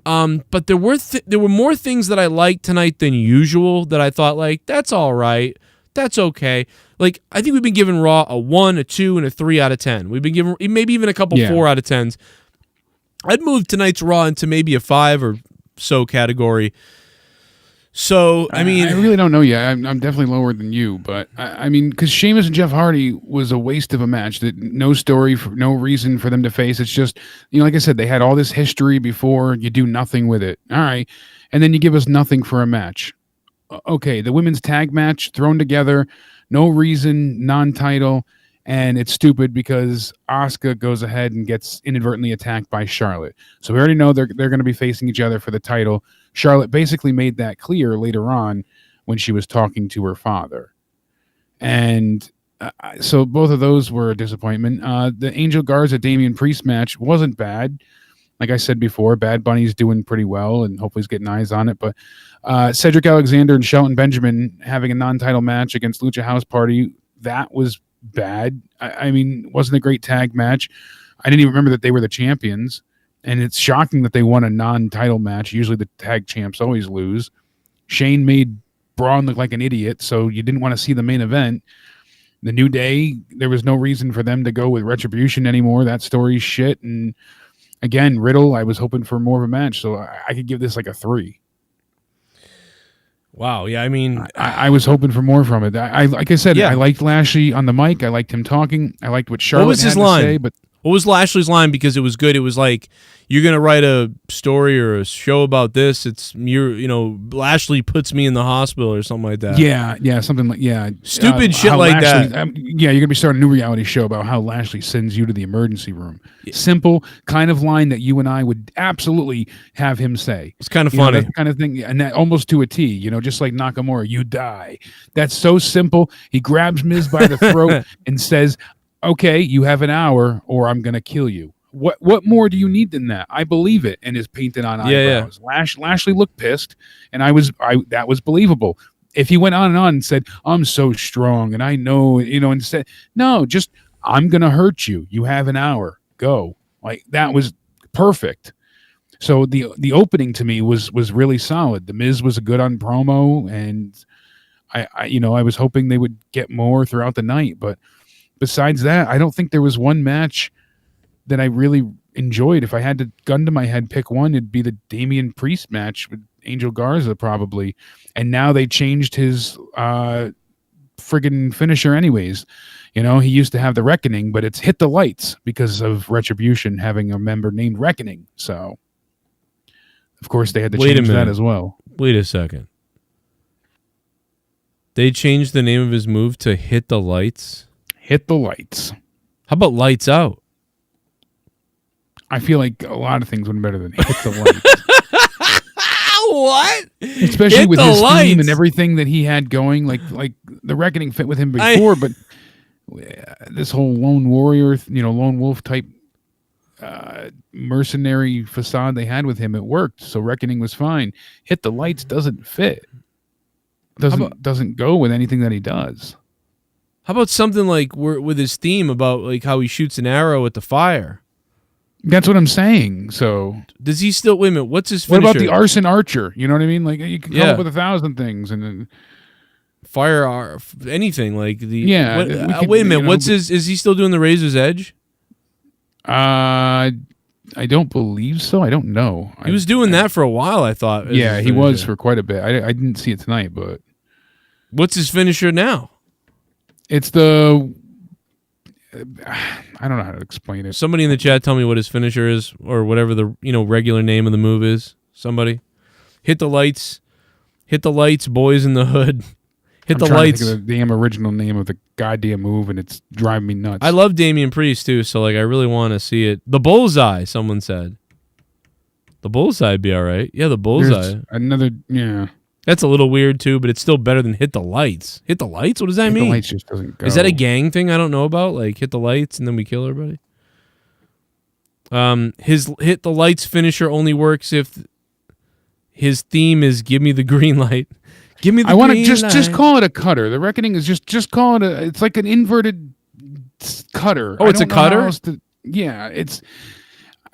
But there were more things that I liked tonight than usual that I thought, like, that's all right. That's okay. Like, I think we've been giving Raw a 1, a 2, and a 3 out of 10. We've been giving maybe even a couple 4 out of 10s. I'd move tonight's Raw into maybe a 5 or so category. So, I mean... I really don't know yet. I'm definitely lower than you, but I mean, because Sheamus and Jeff Hardy was a waste of a match. That no story, no reason for them to face. It's just, like I said, they had all this history before. You do nothing with it. All right. And then you give us nothing for a match. Okay, the women's tag match thrown together, no reason, non-title, and it's stupid because Asuka goes ahead and gets inadvertently attacked by Charlotte. So we already know they're going to be facing each other for the title. Charlotte basically made that clear later on when she was talking to her father. And so both of those were a disappointment. The Angel Garza Damian Priest match wasn't bad. Like I said before, Bad Bunny's doing pretty well, and hopefully he's getting eyes on it. But Cedric Alexander and Shelton Benjamin having a non-title match against Lucha House Party, that was bad. I mean, wasn't a great tag match. I didn't even remember that they were the champions, and it's shocking that they won a non-title match. Usually the tag champs always lose. Shane made Braun look like an idiot, so you didn't want to see the main event. The New Day, there was no reason for them to go with Retribution anymore. That story's shit, and again, Riddle, I was hoping for more of a match, so I could give this like a 3. Wow, yeah, I mean... I was hoping for more from it. Like I said, I liked Lashley on the mic. I liked him talking. I liked what Charlotte had to say. But what was Lashley's line? Because it was good. It was like, you're going to write a story or a show about this. Lashley puts me in the hospital or something like that. Yeah, something like, Stupid shit like Lashley, that. You're going to be starting a new reality show about how Lashley sends you to the emergency room. Simple kind of line that you and I would absolutely have him say. It's kind of funny. That kind of thing, and that almost to a T, just like Nakamura, you die. That's so simple. He grabs Miz by the throat and says, okay, you have an hour or I'm going to kill you. What more do you need than that? I believe it, and is painted on eyebrows. Yeah. Lashley looked pissed, and that was believable. If he went on and said, I'm so strong, and I know, and said, no, just, I'm going to hurt you. You have an hour. Go. Like, that was perfect. So the opening to me was really solid. The Miz was good on promo, and I was hoping they would get more throughout the night, but besides that, I don't think there was one match that I really enjoyed. If I had to gun to my head pick one, it'd be the Damian Priest match with Angel Garza probably. And now they changed his friggin' finisher anyways. He used to have the Reckoning, but it's Hit the Lights because of Retribution having a member named Reckoning. So, of course, they had to change that as well. Wait a second. They changed the name of his move to Hit the Lights? Hit the Lights. How about Lights Out? I feel like a lot of things would be better than Hit the Lights. What? Especially Hit with the his lights. theme and everything that he had going. Like the Reckoning fit with him before, but this whole lone warrior, lone wolf type mercenary facade they had with him, it worked. So Reckoning was fine. Hit the Lights doesn't fit. Doesn't go with anything that he does. How about something like with his theme about like how he shoots an arrow at the fire? That's what I'm saying. So does he still? Wait a minute. What's his finisher? What about the arson archer? You know what I mean? Like you can come up with 1,000 things and then fire anything like the wait a minute. What's his? Is he still doing the Razor's Edge? I don't believe so. I don't know. He was doing that for a while. I thought. Yeah, he was for quite a bit. I didn't see it tonight, but what's his finisher now? It's the... I don't know how to explain it. Somebody in the chat tell me what his finisher is, or whatever the regular name of the move is. Somebody. Hit the lights, boys in the hood. Hit the lights. To think of the damn original name of the goddamn move, and it's driving me nuts. I love Damian Priest too, so like I really want to see it. The bullseye, someone said. The bullseye'd be all right. Yeah, the bullseye. That's a little weird too, but it's still better than hit the lights. Hit the lights? What does that mean? Hit the lights just doesn't go. Is that a gang thing I don't know about? Like hit the lights and then we kill everybody? His hit the lights finisher only works if his theme is give me the green light. Give me the green light. I want to just call it a cutter. The Reckoning is just call it it's like an inverted cutter. Oh, it's a cutter? Yeah, it's...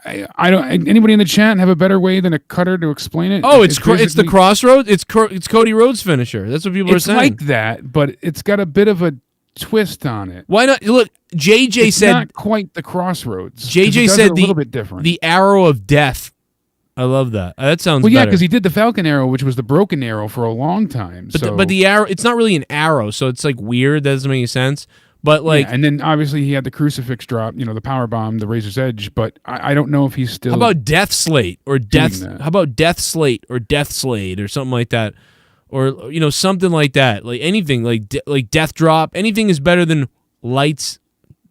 I don't. Anybody in the chat have a better way than a cutter to explain it? Oh, it's the Crossroads. It's Cody Rhodes' finisher. That's what people are saying. It's like that, but it's got a bit of a twist on it. Why not? Look, JJ it's said not quite the Crossroads. JJ said a little bit different. The arrow of death. I love that. That sounds well, yeah, better. because he did the Falcon arrow, which was the broken arrow for a long time. But the arrow, it's not really an arrow, so it's like weird. That doesn't make any sense. But like, and then obviously he had the crucifix drop, the power bomb, the razor's edge. But I don't know if he's still. How about Death Slate or Death? How about Death Slate or Death Slade or something like that, or something like that. Like anything like Death Drop. Anything is better than lights.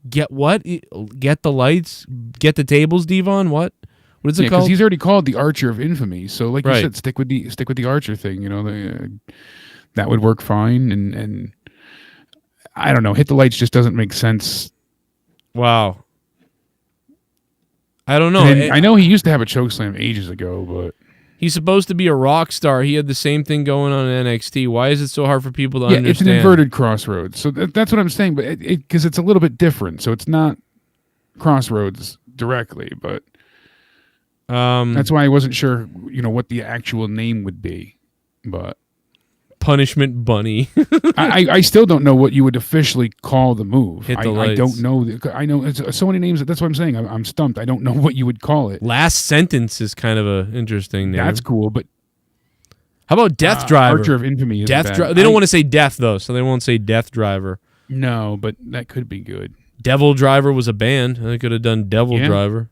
Get what? Get the lights. Get the tables, Devon. What? What is it called? Because he's already called the Archer of Infamy. So like you Right. said, stick with the Archer thing. That would work fine. And I don't know. Hit the lights just doesn't make sense. Wow. I don't know. I know he used to have a chokeslam ages ago, but he's supposed to be a rock star. He had the same thing going on in NXT. Why is it so hard for people to understand? It's an inverted Crossroads. So that's what I'm saying. But because it's a little bit different. So it's not Crossroads directly, but that's why I wasn't sure, what the actual name would be. But Punishment Bunny. I still don't know what you would officially call the move. Hit the I lights. don't know. I know it's so many names. That's what I'm saying. I'm stumped. I don't know what you would call it. Last Sentence is kind of an interesting name. That's cool, but how about Death Driver? Archer of Infamy is Death Driver. They don't want to say Death though, so they won't say Death Driver. No, but that could be good. Devil Driver was a band. They could have done Devil Driver.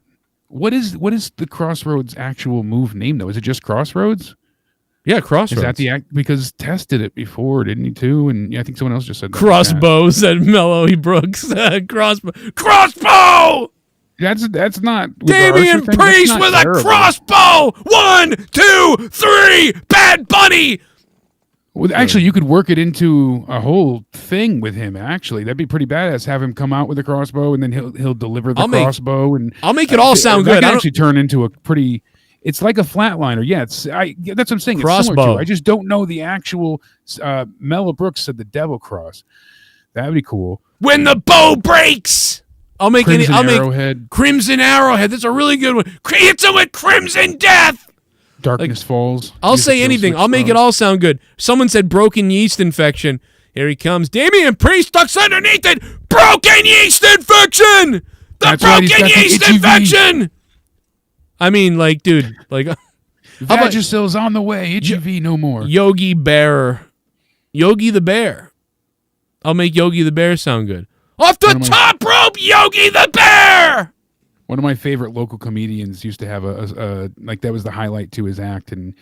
What is the Crossroads actual move name though? Is it just Crossroads? Yeah, Crossroads. Is that the act? Because Tess did it before, didn't he too? And I think someone else just said that. Crossbow, said Mellow Brooks. Crossbow! That's not Damian Priest with a crossbow! 1, 2, 3! Bad Bunny! Well, actually, you could work it into a whole thing with him. Actually, that'd be pretty badass. Have him come out with a crossbow, and then he'll deliver the crossbow, and I'll make it all sound that good. Can actually turn into a pretty. It's like a flatliner. Yeah, that's what I'm saying. Crossbow. It's similar to. I just don't know the actual. Mella Brooks said the Devil Cross. That'd be cool. When the bow breaks, I'll make Arrowhead. Crimson Arrowhead. That's a really good one. Hits him with Crimson Death. Darkness Falls. I'll say anything. I'll make it all sound good. Someone said broken yeast infection. Here he comes. Damian Priest ducks underneath it. Broken yeast infection. That's right, he's got the Yeast itchy V. infection. I mean, like, dude, like, how about Vagisil's on the way. Itchy V no more. Yogi Bear? Yogi the Bear. I'll make Yogi the Bear sound good. Off the top rope, Yogi the Bear. One of my favorite local comedians used to have a like that was the highlight to his act, and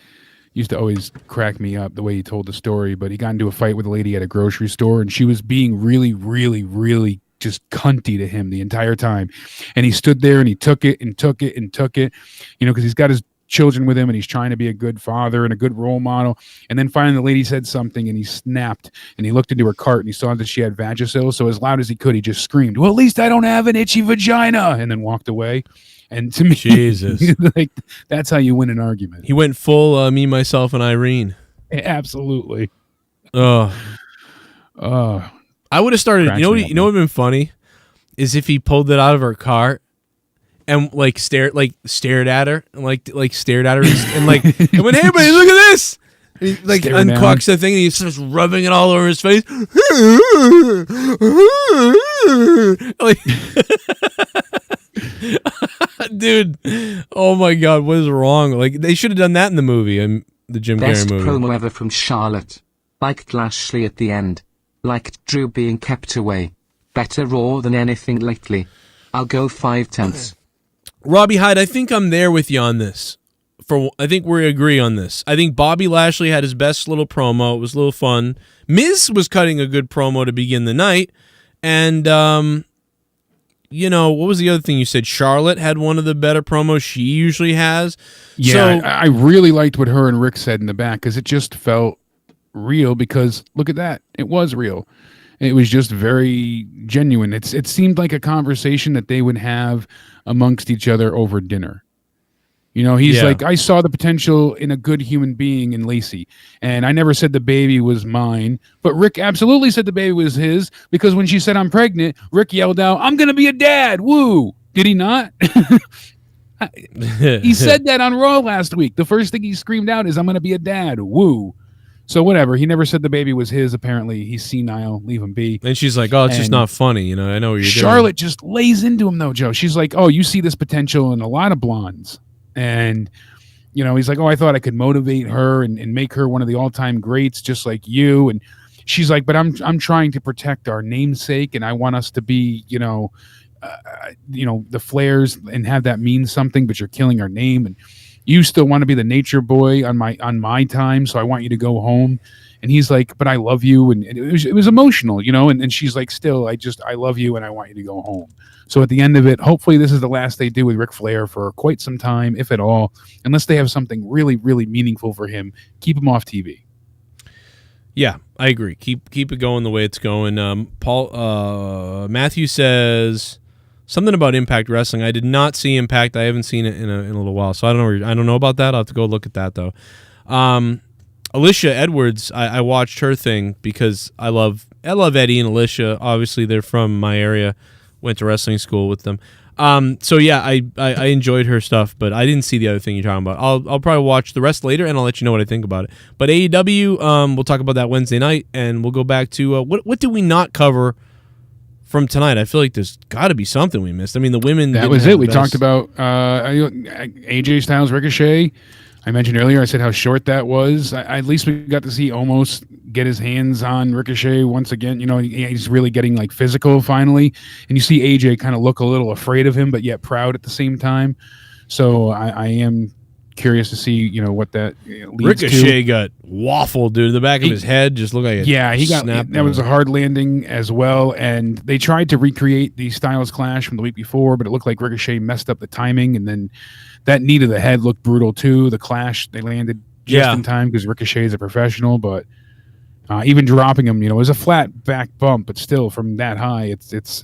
used to always crack me up the way he told the story. But he got into a fight with a lady at a grocery store, and she was being really, really, really just cunty to him the entire time. And he stood there and he took it and took it and took it, because he's got his children with him and he's trying to be a good father and a good role model. And then finally the lady said something and he snapped and he looked into her cart and he saw that she had Vagisil. So as loud as he could, he just screamed, "Well, at least I don't have an itchy vagina," and then walked away. And to me, Jesus, like that's how you win an argument. He went full me, myself, and Irene. Absolutely. I would have started. You know what would have been funny is if he pulled it out of her car and stared at her and stared at her and went, "Hey, everybody, look at this!" And he uncocks the thing and he starts rubbing it all over his face. Dude, oh my God, what is wrong? They should have done that in the movie, the Jim Best Carrey movie. promo ever from Charlotte. Liked Lashley at the end. Liked Drew being kept away. Better Raw than anything lately. I'll go 5/10. Robbie Hyde, I think I'm there with you on this. I think we agree on this. I think Bobby Lashley had his best little promo. It was a little fun. Miz was cutting a good promo to begin the night. And, what was the other thing you said? Charlotte had one of the better promos she usually has. Yeah, I really liked what her and Rick said in the back because it just felt real because, look at that, it was real. It was just very genuine. It seemed like a conversation that they would have amongst each other over dinner. He's like, I saw the potential in a good human being in Lacey, and I never said the baby was mine, but Rick absolutely said the baby was his because when she said I'm pregnant, Rick yelled out, "I'm going to be a dad, woo!" Did he not? He said that on Raw last week. The first thing he screamed out is, "I'm going to be a dad." Woo. So whatever. He never said the baby was his. Apparently, he's senile. Leave him be. And she's like, "Oh, it's just not funny." I know what you're doing. Charlotte just lays into him though, Joe. She's like, "Oh, you see this potential in a lot of blondes," and he's like, "Oh, I thought I could motivate her and make her one of the all-time greats, just like you." And she's like, "But I'm trying to protect our namesake, and I want us to be, the Flairs and have that mean something. But you're killing our name, and you still want to be the nature boy on my time, so I want you to go home." And he's like, "But I love you," and it was emotional, And she's like, "Still, I love you, and I want you to go home." So at the end of it, hopefully this is the last they do with Ric Flair for quite some time, if at all, unless they have something really, really meaningful for him. Keep him off TV. Yeah, I agree. Keep it going the way it's going. Matthew says something about Impact Wrestling. I did not see Impact. I haven't seen it in a little while, so I don't know about that. I'll have to go look at that though. Alicia Edwards, I watched her thing because I love Eddie and Alicia. Obviously, they're from my area. Went to wrestling school with them. So yeah, I enjoyed her stuff, but I didn't see the other thing you're talking about. I'll probably watch the rest later, and I'll let you know what I think about it. But AEW, we'll talk about that Wednesday night, and we'll go back to what did we not cover from tonight? I feel like there's got to be something we missed. I mean, the women. That was it. We talked about AJ Styles Ricochet. I mentioned earlier, I said how short that was. At least we got to see almost get his hands on Ricochet once again. He's really getting like physical finally. And you see AJ kind of look a little afraid of him, but yet proud at the same time. So I am curious to see, what that leads Ricochet got waffled, dude. The back of his head just looked like it. Yeah, that was a hard landing as well. And they tried to recreate the Styles Clash from the week before, but it looked like Ricochet messed up the timing. And then that knee to the head looked brutal too. The Clash, they landed just in time because Ricochet is a professional, but even dropping him, it was a flat back bump, but still from that high, it's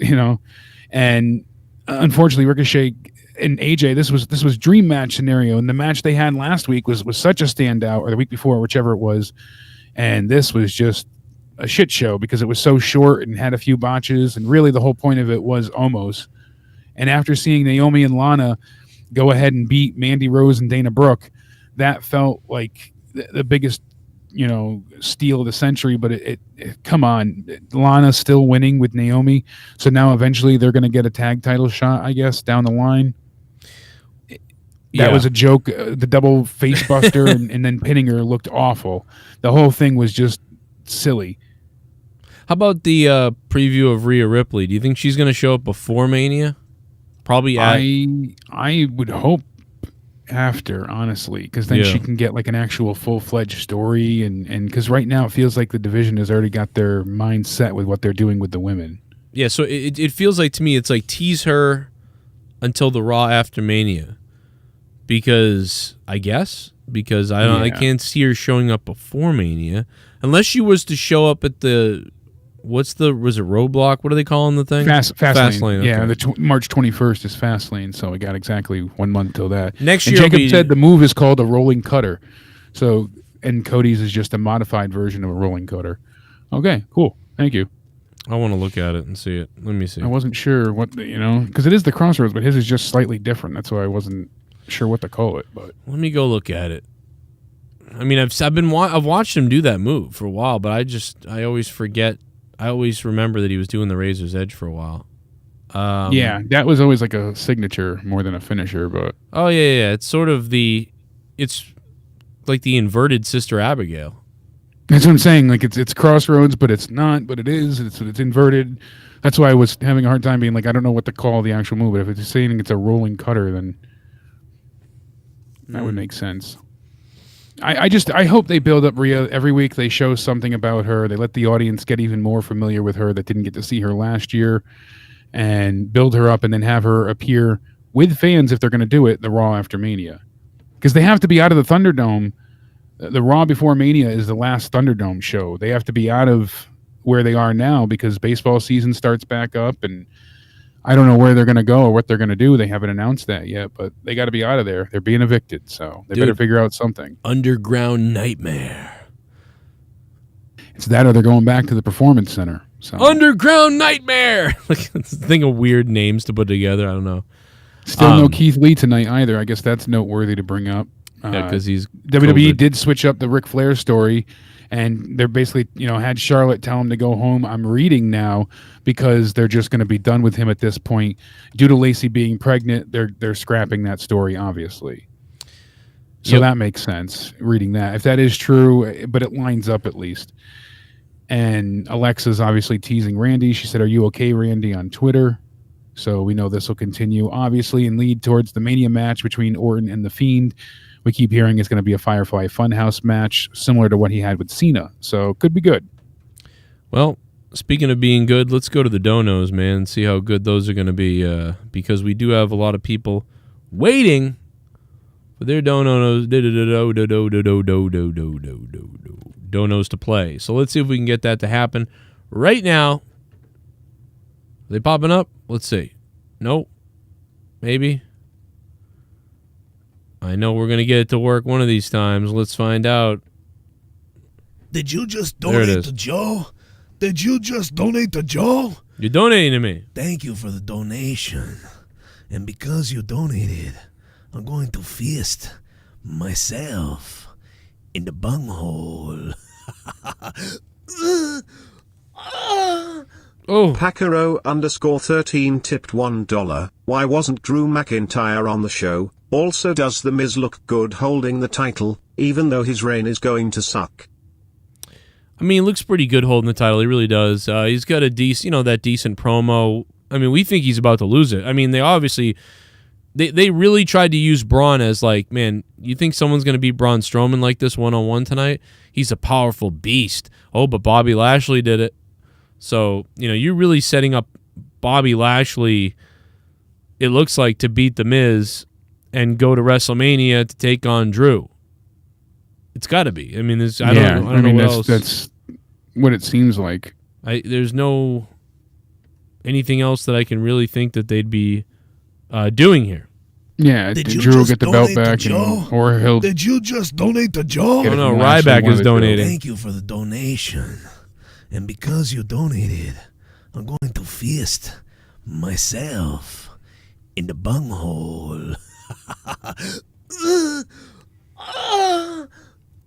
and unfortunately Ricochet and AJ, this was dream match scenario, and the match they had last week was such a standout, or the week before, whichever it was, and this was just a shit show because it was so short and had a few botches, and really the whole point of it was almost. And after seeing Naomi and Lana go ahead and beat Mandy Rose and Dana Brooke, that felt like the biggest steal of the century. But it come on, Lana's still winning with Naomi, so now eventually they're going to get a tag title shot, I guess, down the line. That was a joke. The double face buster and then pinning her looked awful. The whole thing was just silly. How about the preview of Rhea Ripley? Do you think she's going to show up before Mania? Probably I would hope after, honestly, because then she can get like an actual full-fledged story, and because right now it feels like the division has already got their mind set with what they're doing with the women. Yeah, so it feels like to me it's like tease her until the Raw after Mania. Because I can't see her showing up before Mania unless she was to show up at the was it Roadblock? What are they calling the thing? Fastlane. Okay. Yeah, March 21st is Fastlane, so we got exactly 1 month till that. Next year, Jacob said the move is called a rolling cutter. So, and Cody's is just a modified version of a rolling cutter. Okay, cool. Thank you. I want to look at it and see it. Let me see. I wasn't sure what because it is the Crossroads, but his is just slightly different. That's why I wasn't sure what to call it. But let me go look at it. I mean, I've watched him do that move for a while, but I always forget. I always remember that he was doing the Razor's Edge for a while. Yeah, that was always like a signature more than a finisher. But it's sort of it's like the inverted Sister Abigail. That's what I'm saying. Like it's Crossroads, but it's not. But it is. It's inverted. That's why I was having a hard time being like, I don't know what to call the actual move. But if it's saying it's a rolling cutter, then that would make sense. I hope they build up Rhea every week. They show something about her. They let the audience get even more familiar with her that didn't get to see her last year, and build her up, and then have her appear with fans if they're going to do it. The Raw after Mania, because they have to be out of the Thunderdome. The Raw before Mania is the last Thunderdome show. They have to be out of where they are now because baseball season starts back up, and I don't know where they're going to go or what they're going to do. They haven't announced that yet, but they got to be out of there. They're being evicted, so they better figure out something. Underground Nightmare. It's that, or they're going back to the Performance Center. So. Underground Nightmare. Think of weird names to put together. I don't know. Still no Keith Lee tonight either. I guess that's noteworthy to bring up. Yeah, because he's WWE COVID. did switch up the Ric Flair story, and they're basically, had Charlotte tell him to go home. I'm reading now because they're just going to be done with him at this point due to Lacey being pregnant. They're scrapping that story, obviously. So that makes sense. Reading that, if that is true, but it lines up at least. And Alexa's obviously teasing Randy. She said, "Are you okay, Randy?" on Twitter. So we know this will continue, obviously, and lead towards the Mania match between Orton and The Fiend. We keep hearing it's going to be a Firefly Funhouse match, similar to what he had with Cena. So could be good. Well, speaking of being good, let's go to the donos, man, and see how good those are going to be, because we do have a lot of people waiting for their donos to play. So let's see if we can get that to happen right now. Are they popping up? Let's see. Nope. Maybe. I know we're going to get it to work one of these times. Let's find out. Did you just donate to Joe? Did you just donate to Joe? You're donating to me. Thank you for the donation. And because you donated, I'm going to fist myself in the bunghole. Oh. Pacaro_13 tipped $1. Why wasn't Drew McIntyre on the show? Also, does The Miz look good holding the title, even though his reign is going to suck? I mean, he looks pretty good holding the title. He really does. He's got a decent, that decent promo. I mean, we think he's about to lose it. I mean, they obviously, they really tried to use Braun as like, man, you think someone's going to beat Braun Strowman like this one-on-one tonight? He's a powerful beast. Oh, but Bobby Lashley did it. So, you're really setting up Bobby Lashley, it looks like, to beat The Miz and go to WrestleMania to take on Drew. It's got to be. I mean, I don't know what else. That's what it seems like. There's no anything else that I can really think that they'd be doing here. Yeah, did Drew will get the belt back, or he'll... Did you just donate to Joe? Oh, no, Ryback is donating. Thank you for the donation. And because you donated, I'm going to fist myself in the bunghole.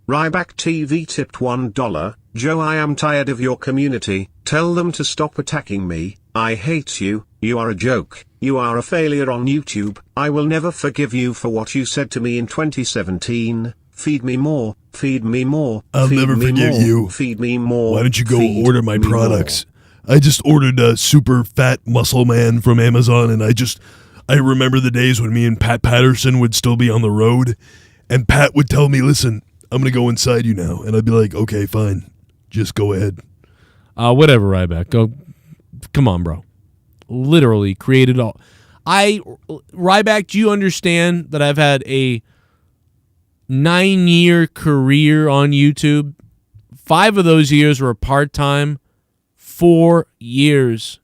Ryback TV tipped $1. Joe, I am tired of your community. Tell them to stop attacking me. I hate you. You are a joke. You are a failure on YouTube. I will never forgive you for what you said to me in 2017. Feed me more. Feed me more. I'll never forgive you. Feed me more. Why don't you go order my products? I just ordered a super fat muscle man from Amazon, and I remember the days when me and Pat Patterson would still be on the road, and Pat would tell me, "Listen, I'm going to go inside you now." And I'd be like, "Okay, fine. Just go ahead." Whatever, Ryback. Go. Come on, bro. Literally created all. Ryback, do you understand that I've had a 9-year career on YouTube? 5 of those years were part-time. 4 years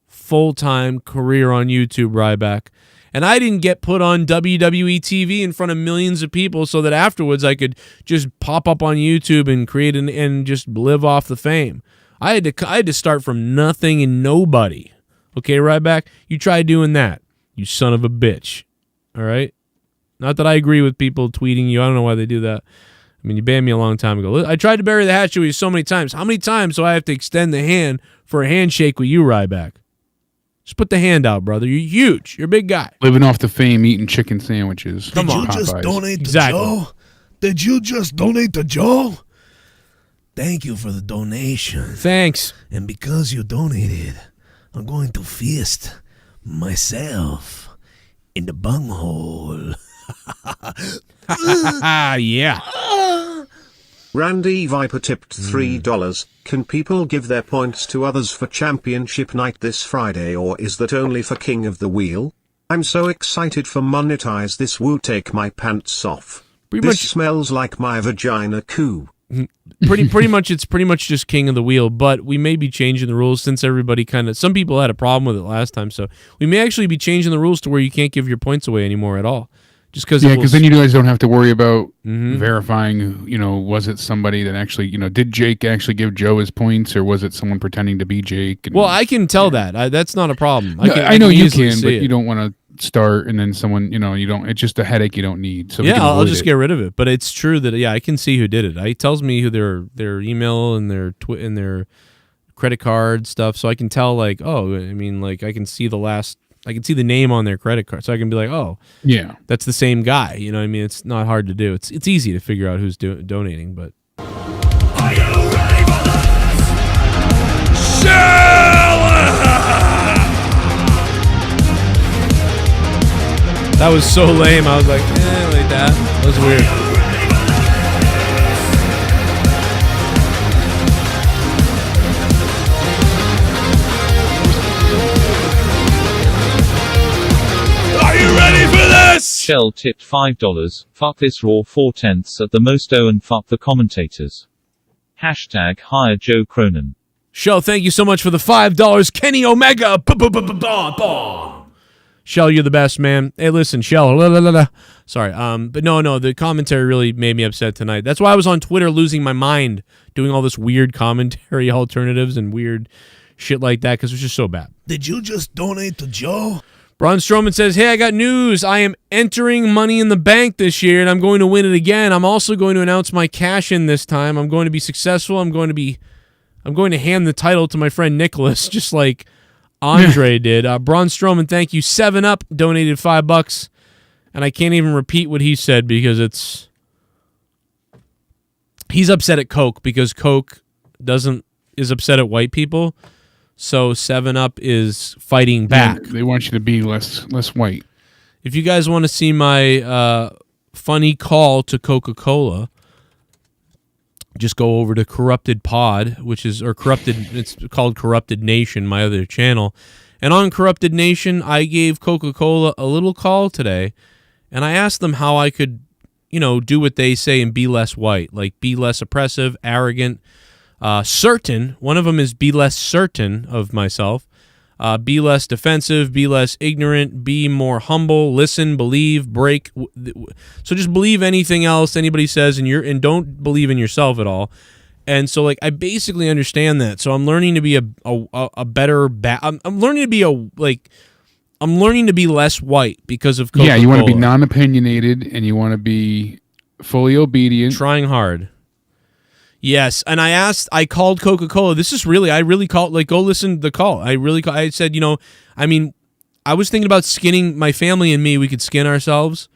full-time career on YouTube, Ryback. And I didn't get put on WWE TV in front of millions of people so that afterwards I could just pop up on YouTube and create and just live off the fame. I had to start from nothing and nobody. Okay, Ryback? You try doing that, you son of a bitch. All right? Not that I agree with people tweeting you. I don't know why they do that. I mean, you banned me a long time ago. I tried to bury the hatchet with you so many times. How many times do I have to extend the hand for a handshake with you, Ryback? Just put the hand out, brother. You're huge. You're a big guy. Living off the fame, eating chicken sandwiches. Did you just donate to Joe? Did you just donate to Joe? Thank you for the donation. Thanks. And because you donated, I'm going to fist myself in the bunghole. Yeah. Randy Viper tipped $3. Can people give their points to others for championship night this Friday, or is that only for King of the Wheel? I'm so excited for monetize this. Woo, take my pants off. This smells like my vagina coo. Pretty much, it's pretty much just King of the Wheel, but we may be changing the rules since everybody some people had a problem with it last time, so we may actually be changing the rules to where you can't give your points away anymore at all. Just because, because then you guys don't have to worry about verifying. Was it somebody that actually, did Jake actually give Joe his points, or was it someone pretending to be Jake? Well, I can tell that. That's not a problem. I know you can, but you don't want to start, and then someone, you don't. It's just a headache you don't need. So yeah, I'll just get rid of it. But it's true that I can see who did it. It tells me who their email and their credit card stuff, so I can tell I can see I can see the name on their credit card, so I can be like, oh, yeah, that's the same guy. You know what I mean? It's not hard to do. It's easy to figure out who's donating, but. Are you ready for this? That was so lame. I was like that. That was weird. Shell tipped $5. Fuck this Raw 4/10 at the most. And fuck the commentators. Hashtag hire Joe Cronin. Shell, thank you so much for the $5. Kenny Omega. Shell, you're the best, man. Hey, listen, Shell. Sorry. But no, the commentary really made me upset tonight. That's why I was on Twitter losing my mind, doing all this weird commentary alternatives and weird shit like that, because it was just so bad. Did you just donate to Joe? Braun Strowman says, hey, I got news. I am entering Money in the Bank this year, and I'm going to win it again. I'm also going to announce my cash-in this time. I'm going to be successful. I'm going to hand the title to my friend Nicholas, just like Andre did. Braun Strowman, thank you. 7-Up donated $5, and I can't even repeat what he said because he's upset at Coke because Coke is upset at white people. So 7-Up is fighting back. They want you to be less white. If you guys want to see my funny call to Coca-Cola, just go over to Corrupted Pod, it's called Corrupted Nation, my other channel. And on Corrupted Nation, I gave Coca-Cola a little call today, and I asked them how I could, do what they say and be less white, like be less oppressive, arrogant, certain. One of them is be less certain of myself, be less defensive, be less ignorant, be more humble, listen, believe, break. So just believe anything else anybody says, and don't believe in yourself at all. And so I basically understand that. So I'm learning to be a better I'm learning to be less white because of Coca-Cola. Yeah, you want to be non-opinionated and you want to be fully obedient, trying hard. Yes, and I called Coca-Cola. I really called, go listen to the call. I said, I was thinking about skinning my family and me. We could skin ourselves,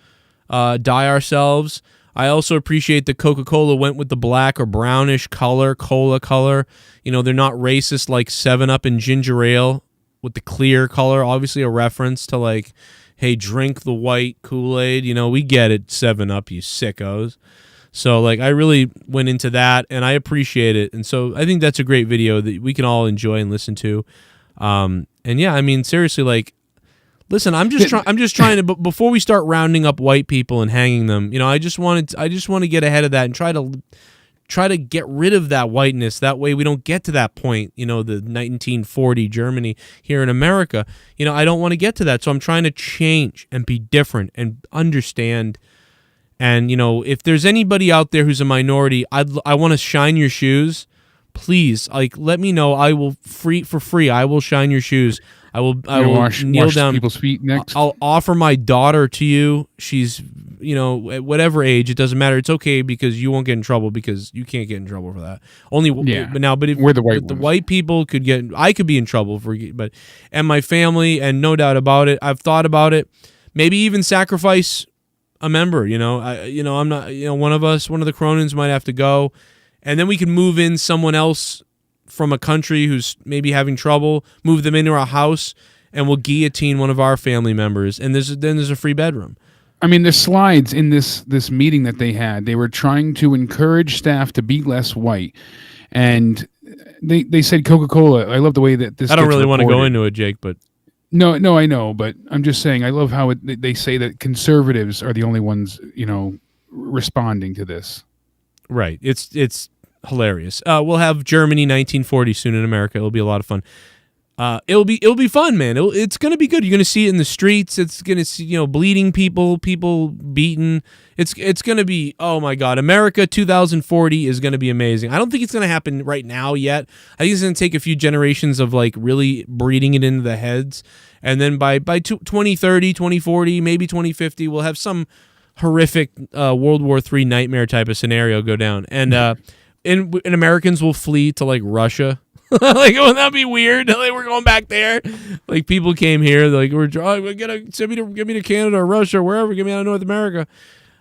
dye ourselves. I also appreciate that Coca-Cola went with the black or brownish cola color. They're not racist like 7-Up and ginger ale with the clear color. Obviously a reference to hey, drink the white Kool-Aid. We get it, 7-Up, you sickos. So, I really went into that, and I appreciate it. And so I think that's a great video that we can all enjoy and listen to. And, yeah, seriously, listen, I'm just trying to, before we start rounding up white people and hanging them, I just want to get ahead of that and try to get rid of that whiteness. That way we don't get to that point, the 1940 Germany here in America. I don't want to get to that. So I'm trying to change and be different and understand. And, if there's anybody out there who's a minority, I want to shine your shoes. Please, let me know. I will for free. I will shine your shoes. I will kneel down. People's feet next. I'll offer my daughter to you. She's, at whatever age, it doesn't matter. It's okay because you won't get in trouble because you can't get in trouble for that. But if we're the white ones. The white people I could be in trouble and my family, and no doubt about it. I've thought about it. Maybe even sacrifice a member, I'm not, one of the Cronins might have to go, and then we can move in someone else from a country who's maybe having trouble, move them into our house, and we'll guillotine one of our family members, and then there's a free bedroom. The slides in this meeting that they had, they were trying to encourage staff to be less white, and they said Coca-Cola. I love the way that this. I don't really want to go into it, Jake, but. No, I know, but I'm just saying I love how they say that conservatives are the only ones, responding to this. Right. It's hilarious. We'll have Germany 1940 soon in America. It'll be a lot of fun. It'll be fun, man. It's gonna be good. You're gonna see it in the streets. It's gonna see bleeding people beaten. It's gonna be, oh my God, America 2040 is gonna be amazing. I don't think it's gonna happen right now yet. I think it's gonna take a few generations of really breeding it into the heads, And then by 2030, 2040, maybe 2050, we'll have some horrific World War III nightmare type of scenario go down. And and Americans will flee to like Russia. Like, wouldn't that be weird? Like, we're going back there. Like, people came here. Like, get me to Canada or Russia or wherever. Get me out of North America.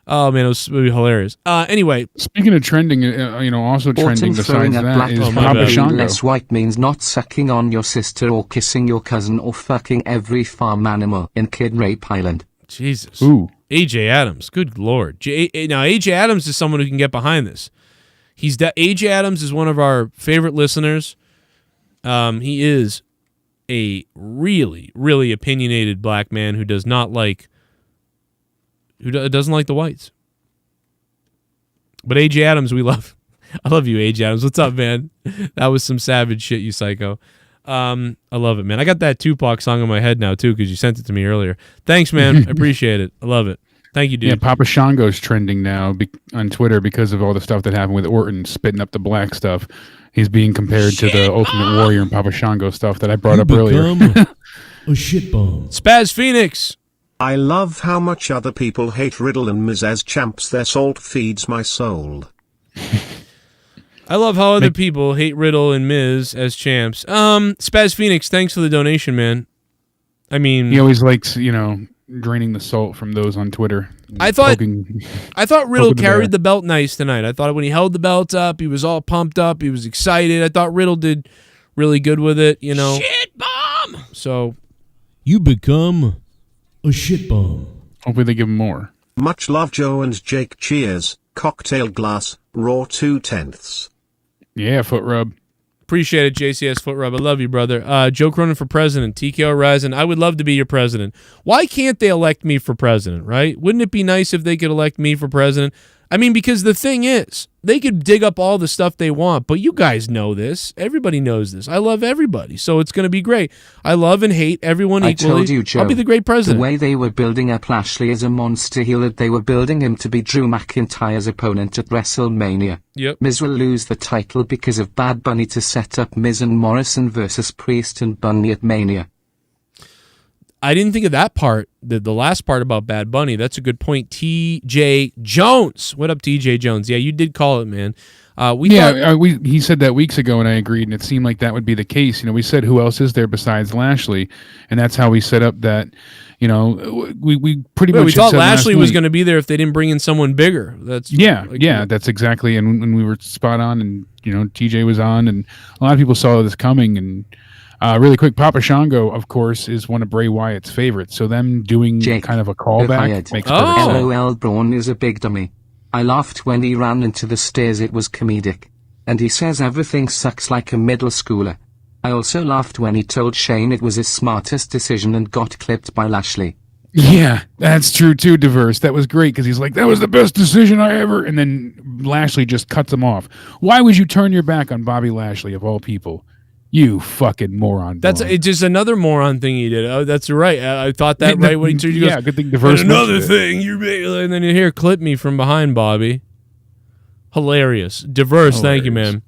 Oh man, it would be hilarious. Anyway, speaking of trending, also trending besides that is Papa Shango. Less white means not sucking on your sister or kissing your cousin or fucking every farm animal in Kid Rape Island. Jesus. Ooh. AJ Adams. Good Lord. Now AJ Adams is someone who can get behind this. AJ Adams is one of our favorite listeners. He is a really, really opinionated black man who doesn't like the whites. But AJ Adams, we love. I love you, AJ Adams. What's up, man? That was some savage shit, you psycho. I love it, man. I got that Tupac song in my head now too because you sent it to me earlier. Thanks, man. I appreciate it. I love it. Thank you, dude. Yeah, Papa Shango's trending now on Twitter because of all the stuff that happened with Orton spitting up the black stuff. He's being compared to the Ultimate Warrior and Papa Shango stuff that I brought up earlier. A shit bomb. Spaz Phoenix. I love how much other people hate Riddle and Miz as champs. Their salt feeds my soul. I love how other people hate Riddle and Miz as champs. Spaz Phoenix, thanks for the donation, man. I mean, he always likes, draining the salt from those on Twitter. I thought Riddle carried the belt nice tonight. I thought when he held the belt up, he was all pumped up. He was excited. I thought Riddle did really good with it, Shit bomb! So, you become a shit bomb. Hopefully they give him more. Much love, Joe and Jake. Cheers. Cocktail glass, raw 2/10. Yeah, foot rub. Appreciate it, JCS Foot Rub. I love you, brother. Joe Cronin for president. TKO Horizon. I would love to be your president. Why can't they elect me for president, right? Wouldn't it be nice if they could elect me for president? I mean, because the thing is, they could dig up all the stuff they want, but you guys know this. Everybody knows this. I love everybody, so it's going to be great. I love and hate everyone equally. I told you, Joe, I'll be the great president. The way they were building up Lashley as a monster heel, that they were building him to be Drew McIntyre's opponent at WrestleMania. Yep. Miz will lose the title because of Bad Bunny to set up Miz and Morrison versus Priest and Bunny at Mania. I didn't think of that part, the last part about Bad Bunny. That's a good point. TJ Jones. What up, TJ Jones? Yeah, you did call it, man. He said that weeks ago, and I agreed, and it seemed like that would be the case. We said, who else is there besides Lashley? And that's how we set up that, we pretty much... We thought Lashley was going to be there if they didn't bring in someone bigger. That's that's exactly, and we were spot on, and, TJ was on, and a lot of people saw this coming, and... really quick, Papa Shango, of course, is one of Bray Wyatt's favorites. So them doing kind of a callback makes perfect sense. LOL, Braun is a big dummy. I laughed when he ran into the stairs. It was comedic. And he says everything sucks like a middle schooler. I also laughed when he told Shane it was his smartest decision and got clipped by Lashley. Yeah, that's true too, Diverse. That was great because he's like, that was the best decision I ever... And then Lashley just cuts him off. Why would you turn your back on Bobby Lashley, of all people? You fucking moron. That's just another moron thing he did. Oh, that's right. I thought that right when he turned. Yeah, good thing Diverse. Another thing you made, and then you hear clip me from behind, Bobby. Hilarious. Diverse. Thank you, man.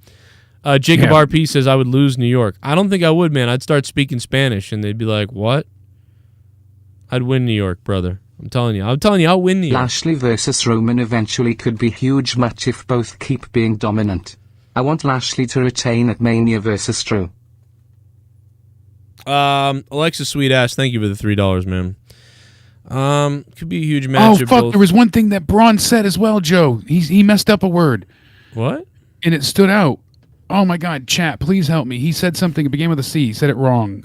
Jacob RP says I would lose New York. I don't think I would, man. I'd start speaking Spanish, and they'd be like, "What?" I'd win New York, brother. I'm telling you, I'll win New York. Lashley versus Roman eventually could be huge match if both keep being dominant. I want Lashley to retain at Mania versus Drew. Alexa Sweet Ass, thank you for the $3, man. Could be a huge match. Oh fuck! There was one thing that Braun said as well, Joe. He messed up a word. What? And it stood out. Oh my God, chat, please help me. He said something. It began with a C. He said it wrong.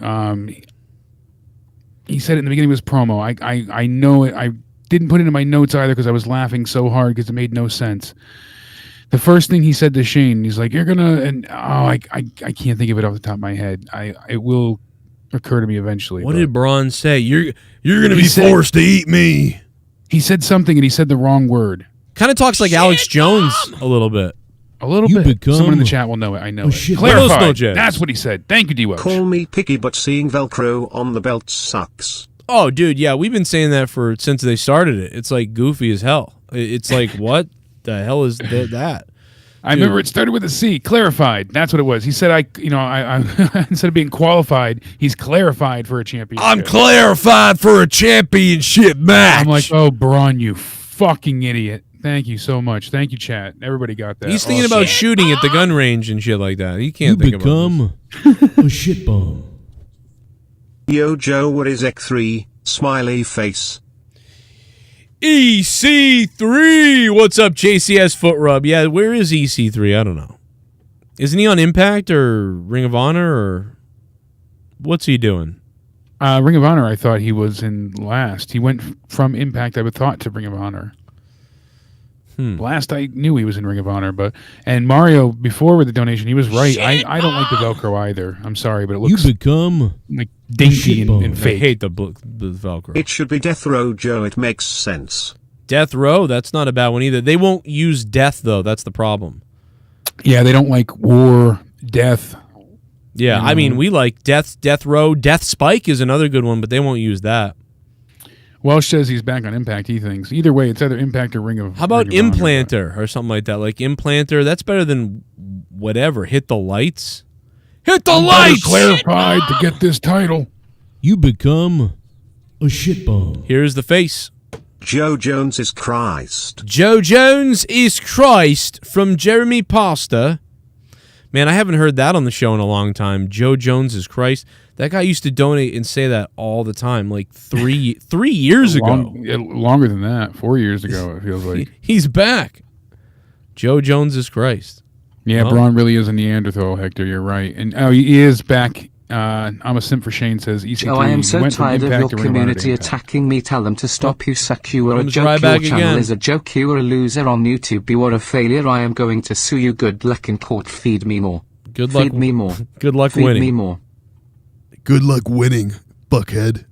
He said it in the beginning of his promo. I know it. I didn't put it in my notes either because I was laughing so hard because it made no sense. The first thing he said to Shane, he's like, "You're gonna," and I can't think of it off the top of my head. It will occur to me eventually. What did Braun say? You're gonna be forced to eat me. He said something and he said the wrong word. Kind of talks like Alex Jones a little bit. A little bit. Someone in the chat will know it. I know it. Clarified. That's what he said. Thank you, D-Welch. Call me picky, but seeing Velcro on the belt sucks. Oh, dude, yeah, we've been saying that since they started it. It's like goofy as hell. It's like, what the hell is that? I remember it started with a C. Clarified. That's what it was. He said, I instead of being qualified, he's clarified for a championship. I'm clarified for a championship match. I'm like, oh, Braun, you fucking idiot. Thank you so much. Thank you, chat. Everybody got that. He's thinking about shooting at the gun range and shit like that. He can't think about a shit bomb. Yo, Joe, what is X3? Smiley face. EC3. What's up, JCS Foot Rub? Yeah, where is EC3? I don't know. Isn't he on Impact or Ring of Honor or what's he doing? Ring of Honor, I thought he was in last. He went from Impact, I would thought, to Ring of Honor. Last I knew he was in Ring of Honor, and Mario before with the donation, he was right. I don't like the Velcro either. I'm sorry, but it looks you become like dinky and I fake. hate the Velcro. It should be Death Row, Joe. It makes sense. Death Row, that's not a bad one either. They won't use death though. That's the problem. Yeah, they don't like war, death. Yeah, I mean we like Death Row. Death Spike is another good one, but they won't use that. Welsh says he's back on Impact, he thinks. Either way, it's either Impact or Ring of Honor. How about Implanter or something like that? Like Implanter, that's better than whatever. Hit the lights. Hit the lights! Clarified to get this title. You become a shit bomb. Here's the face. Joe Jones is Christ. Joe Jones is Christ from Jeremy Pasta. Man, I haven't heard that on the show in a long time. Joe Jones is Christ. That guy used to donate and say that all the time, like 3 years ago. Longer than that, 4 years ago, it feels like. He's back. Joe Jones is Christ. Yeah, Braun really is a Neanderthal, Hector. You're right. And he is back. I'm a simp for Shane says EC3. Oh, I am so tired of your community attacking me. Tell them to stop. You suck. You are a joke. Your channel is a joke. You are a loser on YouTube. You are a failure. I am going to sue you. Good luck in court. Feed me more. Good luck. Feed me more. Good luck Feed winning. me more. Good luck winning, buckhead.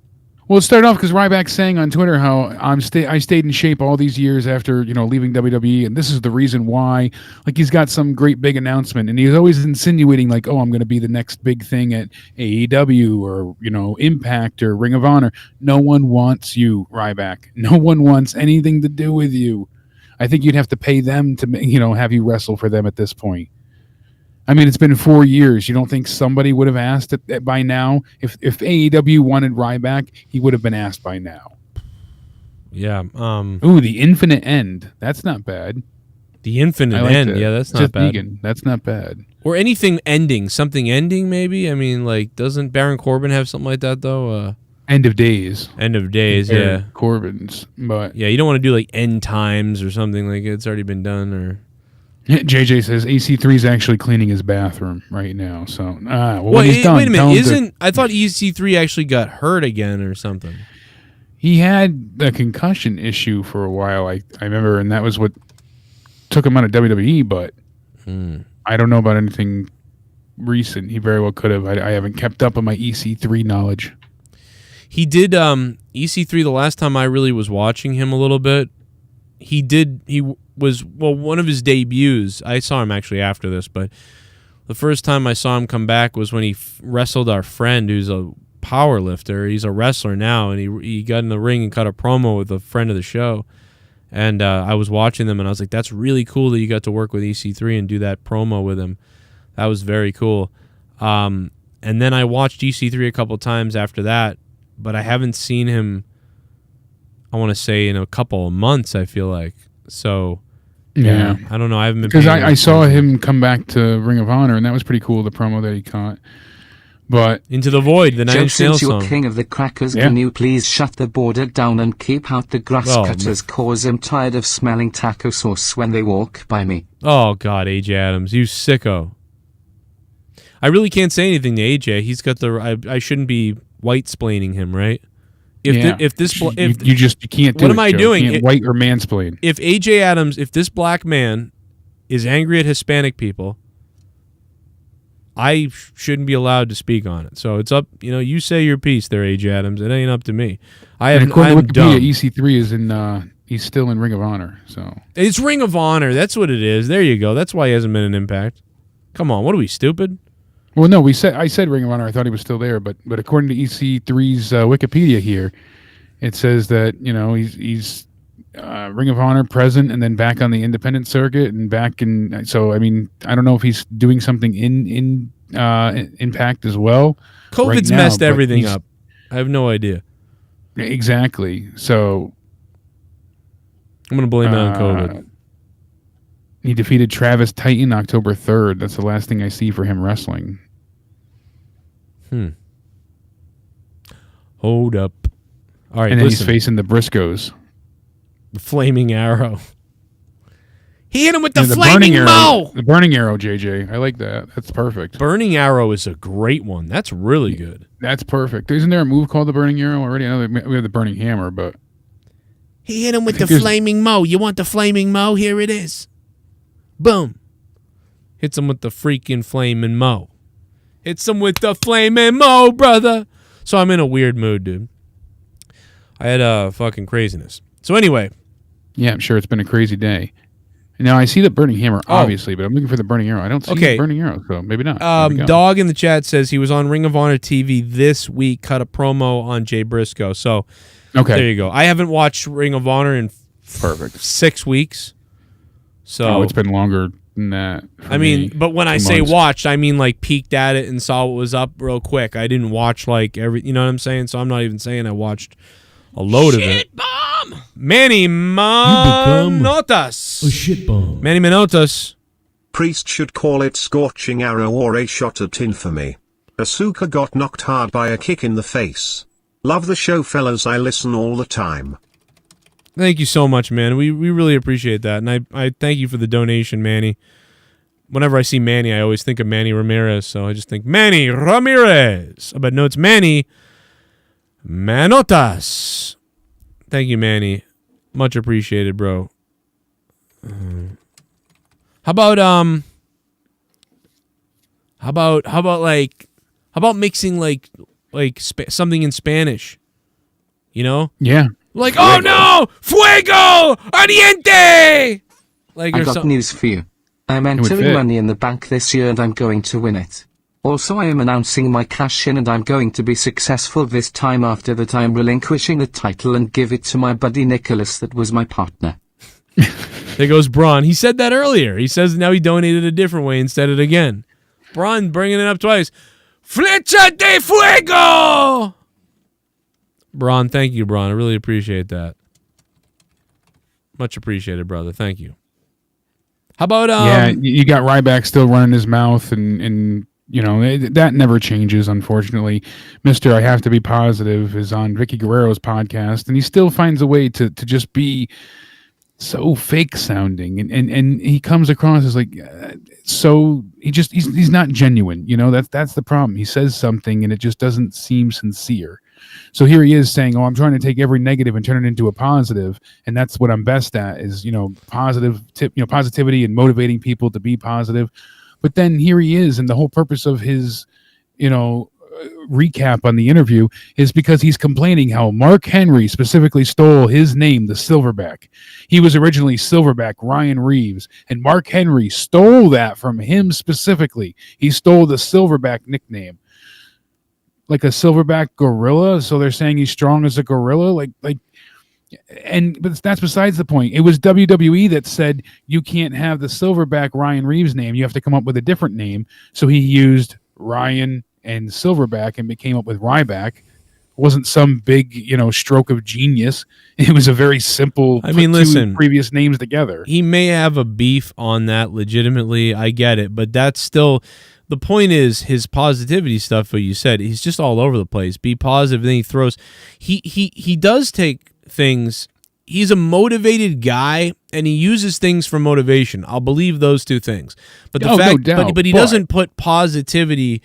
Well, it started off because Ryback's saying on Twitter how I stayed in shape all these years after leaving WWE, and this is the reason why. Like he's got some great big announcement, and he's always insinuating like, "Oh, I'm going to be the next big thing at AEW or Impact or Ring of Honor." No one wants you, Ryback. No one wants anything to do with you. I think you'd have to pay them to have you wrestle for them at this point. I mean, it's been 4 years. You don't think somebody would have asked it by now? If AEW wanted Ryback, he would have been asked by now. Yeah. Ooh, the Infinite End. That's not bad. The Infinite End. Yeah, that's not bad. Vegan. That's not bad. Or anything ending. Something ending, maybe? I mean, like, doesn't Baron Corbin have something like that, though? End of Days. End of Days, yeah. Corbin's. But yeah, you don't want to do, like, End Times or something like it's already been done, or... JJ says EC3 is actually cleaning his bathroom right now. So, when he's done, wait a minute. I thought EC3 actually got hurt again or something? He had a concussion issue for a while. I remember, and that was what took him out of WWE. But I don't know about anything recent. He very well could have. I haven't kept up on my EC3 knowledge. He did EC3 the last time I really was watching him a little bit. He was one of his debuts. I saw him actually after this, but the first time I saw him come back was when he wrestled our friend who's a power lifter. He's a wrestler now, and he got in the ring and cut a promo with a friend of the show. And I was watching them, and I was like, that's really cool that you got to work with EC3 and do that promo with him. That was very cool. And then I watched EC3 a couple times after that, but I haven't seen him, I want to say, in a couple of months, I feel like. So, yeah. I don't know. I haven't been... Because I saw him come back to Ring of Honor, and that was pretty cool, the promo that he caught. But Into the Void, the Nine Inch Nails song. You're king of the crackers, can you please shut the border down and keep out the grass cutters, cause I'm tired of smelling taco sauce when they walk by me. Oh, God, AJ Adams, you sicko. I really can't say anything to AJ. He's got the... I shouldn't be white-splaining him, right? You can't do it. What am I doing? You can't white or mansplain. If AJ Adams, if this black man is angry at Hispanic people, I shouldn't be allowed to speak on it. So it's up, you say your piece there, AJ Adams. It ain't up to me. I'm dumb. EC3 is he's still in Ring of Honor. So it's Ring of Honor. That's what it is. There you go. That's why he hasn't been an Impact. Come on, what are we, stupid? Well, no, I said Ring of Honor. I thought he was still there, but according to EC3's Wikipedia here, it says that he's Ring of Honor present, and then back on the independent circuit, and back in. So I mean, I don't know if he's doing something in Impact as well. COVID's right now, messed but everything up. I have no idea. Exactly. So I'm going to blame it on COVID. He defeated Travis Titan October 3rd. That's the last thing I see for him wrestling. Hold up. All right, and then listen. he's facing the Briscoes. The Flaming Arrow. He hit him with the Yeah, Flaming Mo! The Burning Arrow, JJ. I like that. That's perfect. Burning Arrow is a great one. That's really good. That's perfect. Isn't there a move called the Burning Arrow already? I know we have the Burning Hammer, but... He hit him with the Flaming Mo. You want the Flaming Mo? Here it is. Boom. Hits him with the freaking Flaming Mo. Hits him with the Flaming Mo, brother. So I'm in a weird mood, dude. I had fucking craziness. So anyway. Yeah, I'm sure it's been a crazy day. Now, I see the Burning Hammer, obviously, but I'm looking for the Burning Arrow. I don't see the Burning Arrow, so maybe not. Dog in the chat says he was on Ring of Honor TV this week, cut a promo on Jay Briscoe. So, there you go. I haven't watched Ring of Honor in 6 weeks. So it's been longer than that. I mean, but when I say watched, I mean like peeked at it and saw what was up real quick. I didn't watch like you know what I'm saying? So I'm not even saying I watched a load of it. Bomb! Manny Manotas. A shit bomb. Manny Manotas. Priest should call it Scorching Arrow or a shot at infamy. Asuka got knocked hard by a kick in the face. Love the show, fellas. I listen all the time. Thank you so much, man. We really appreciate that. And I thank you for the donation, Manny. Whenever I see Manny, I always think of Manny Ramirez. So I just think, Manny Ramirez. But no, it's Manny Manotas. Thank you, Manny. Much appreciated, bro. How about mixing like something in Spanish? You know? Yeah. Like, oh no, fuego, ardiente. Like, I got news for you. I'm entering Money in the Bank this year and I'm going to win it. Also, I am announcing my cash in and I'm going to be successful this time. After that, I am relinquishing the title and give it to my buddy Nicholas that was my partner. There goes Braun. He said that earlier. He says now he donated a different way and said it again. Braun bringing it up twice. Flecha de fuego! Braun, thank you, Braun. I really appreciate that. Much appreciated, brother. Thank you. How about yeah, you got Ryback still running his mouth, and you know that never changes, unfortunately. Mr. I Have to Be Positive is on Vicky Guerrero's podcast, and he still finds a way to just be so fake sounding, and he comes across as like so he's not genuine. You know, that's the problem. He says something and it just doesn't seem sincere. So here he is saying, "Oh, I'm trying to take every negative and turn it into a positive, and that's what I'm best at is positivity and motivating people to be positive." But then here he is, and the whole purpose of his recap on the interview is because he's complaining how Mark Henry specifically stole his name, the Silverback. He was originally Silverback Ryan Reeves, and Mark Henry stole that from him specifically. He stole the Silverback nickname. Like a silverback gorilla, so they're saying he's strong as a gorilla, but that's besides the point. It was WWE that said you can't have the Silverback Ryan Reeves name. You have to come up with a different name. So he used Ryan and Silverback and came up with Ryback. It wasn't some big, stroke of genius. It was a very simple. Listen, previous names together. He may have a beef on that legitimately. I get it, but that's still. The point is his positivity stuff. What you said, he's just all over the place. Be positive, then he throws. He does take things. He's a motivated guy, and he uses things for motivation. I'll believe those two things. But but he doesn't put positivity.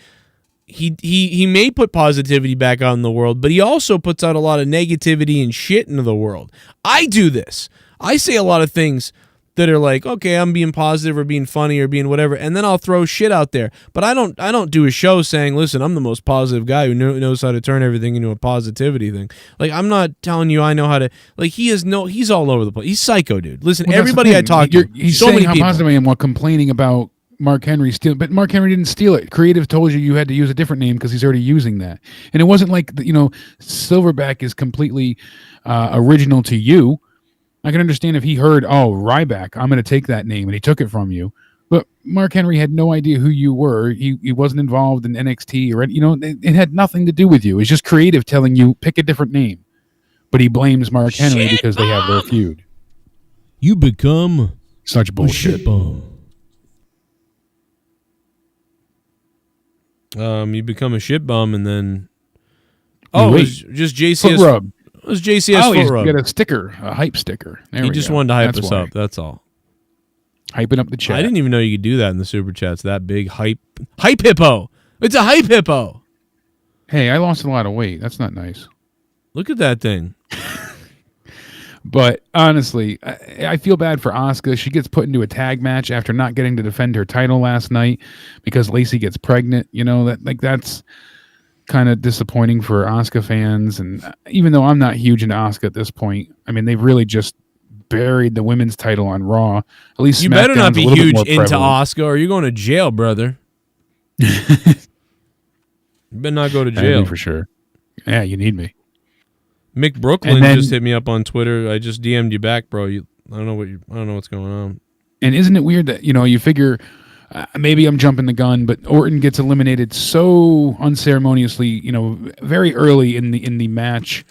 He may put positivity back out in the world, but he also puts out a lot of negativity and shit into the world. I do this. I say a lot of things that are like, okay, I'm being positive or being funny or being whatever, and then I'll throw shit out there. But I don't do a show saying, listen, I'm the most positive guy who knows how to turn everything into a positivity thing. Like, I'm not telling you I know how to. Like, he's all over the place. He's psycho, dude. Listen, everybody I talk to, he's so saying many how people. Positive I am while complaining about Mark Henry stealing, but Mark Henry didn't steal it. Creative told you had to use a different name because he's already using that, and it wasn't like Silverback is completely original to you. I can understand if he heard, oh, Ryback, I'm going to take that name, and he took it from you. But Mark Henry had no idea who you were. He wasn't involved in NXT or it had nothing to do with you. It's just creative telling you pick a different name. But he blames Mark Henry because they have their feud. You become such bullshit. A shit bomb. You become a shit bum, and then it was just JCS foot rub. It was JCS foot rub. You got a sticker, a hype sticker. He just wanted to hype us up. That's all. Hyping up the chat. I didn't even know you could do that in the super chats. That big hype hippo. It's a hype hippo. Hey, I lost a lot of weight. That's not nice. Look at that thing. But honestly, I feel bad for Asuka. She gets put into a tag match after not getting to defend her title last night because Lacey gets pregnant. That's kind of disappointing for Asuka fans. And even though I'm not huge into Asuka at this point, I mean, they've really just buried the women's title on Raw. At least you better not be huge into Asuka, or you're going to jail, brother. You better not go to jail for sure. Yeah, you need me. Mick Brooklyn just hit me up on Twitter. I just DM'd you back, bro. I don't know what's going on. And isn't it weird that you figure maybe I'm jumping the gun, but Orton gets eliminated so unceremoniously, very early in the match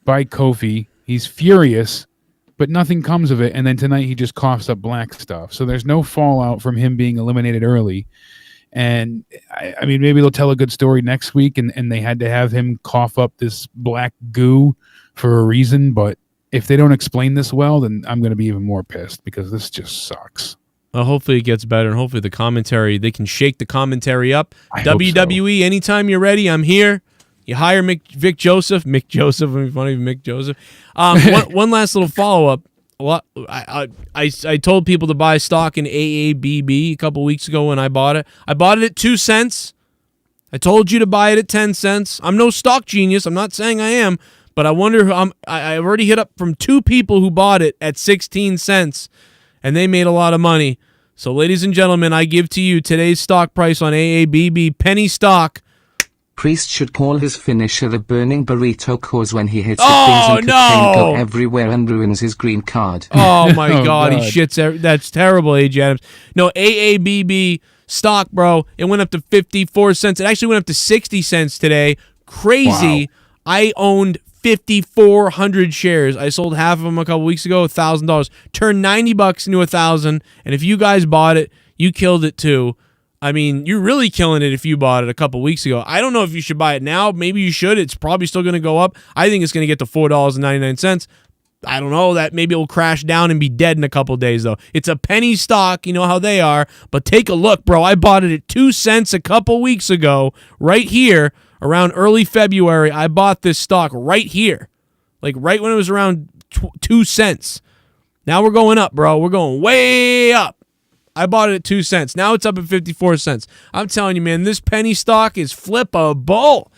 by Kofi. He's furious, but nothing comes of it. And then tonight he just coughs up black stuff. So there's no fallout from him being eliminated early. And I mean, maybe they'll tell a good story next week, and they had to have him cough up this black goo for a reason. But if they don't explain this well, then I'm going to be even more pissed because this just sucks. Well, hopefully it gets better, and hopefully the commentary, they can shake the commentary up. I hope WWE, so. Anytime you're ready, I'm here. You hire Mick Joseph. Mick Joseph, it'd be funny if Mick Joseph. One last little follow-up. I told people to buy stock in AABB a couple weeks ago when I bought it. I bought it at 2 cents. I told you to buy it at 10 cents. I'm no stock genius. I'm not saying I am, but I wonder I've already hit up from 2 people who bought it at 16 cents, and they made a lot of money. So, ladies and gentlemen, I give to you today's stock price on AABB, penny stock. Priest should call his finisher the burning burrito cause when he hits it, things and go everywhere and ruins his green card. Oh my God, he shits. That's terrible, AJ Adams. No, AABB stock, bro. It went up to 54 cents. It actually went up to 60 cents today. Crazy. Wow. I owned 5,400 shares. I sold half of them a couple weeks ago, $1,000. Turned $90 into $1,000. And if you guys bought it, you killed it too. I mean, you're really killing it if you bought it a couple weeks ago. I don't know if you should buy it now. Maybe you should. It's probably still going to go up. I think it's going to get to $4.99. I don't know. That maybe it will crash down and be dead in a couple days, though. It's a penny stock. You know how they are. But take a look, bro. I bought it at 2 cents a couple weeks ago. Right here, around early February, I bought this stock right here. Like right when it was around 2 cents. Now we're going up, bro. We're going way up. I bought it at 2 cents. Now it's up at 54 cents. I'm telling you, man, this penny stock is flippable.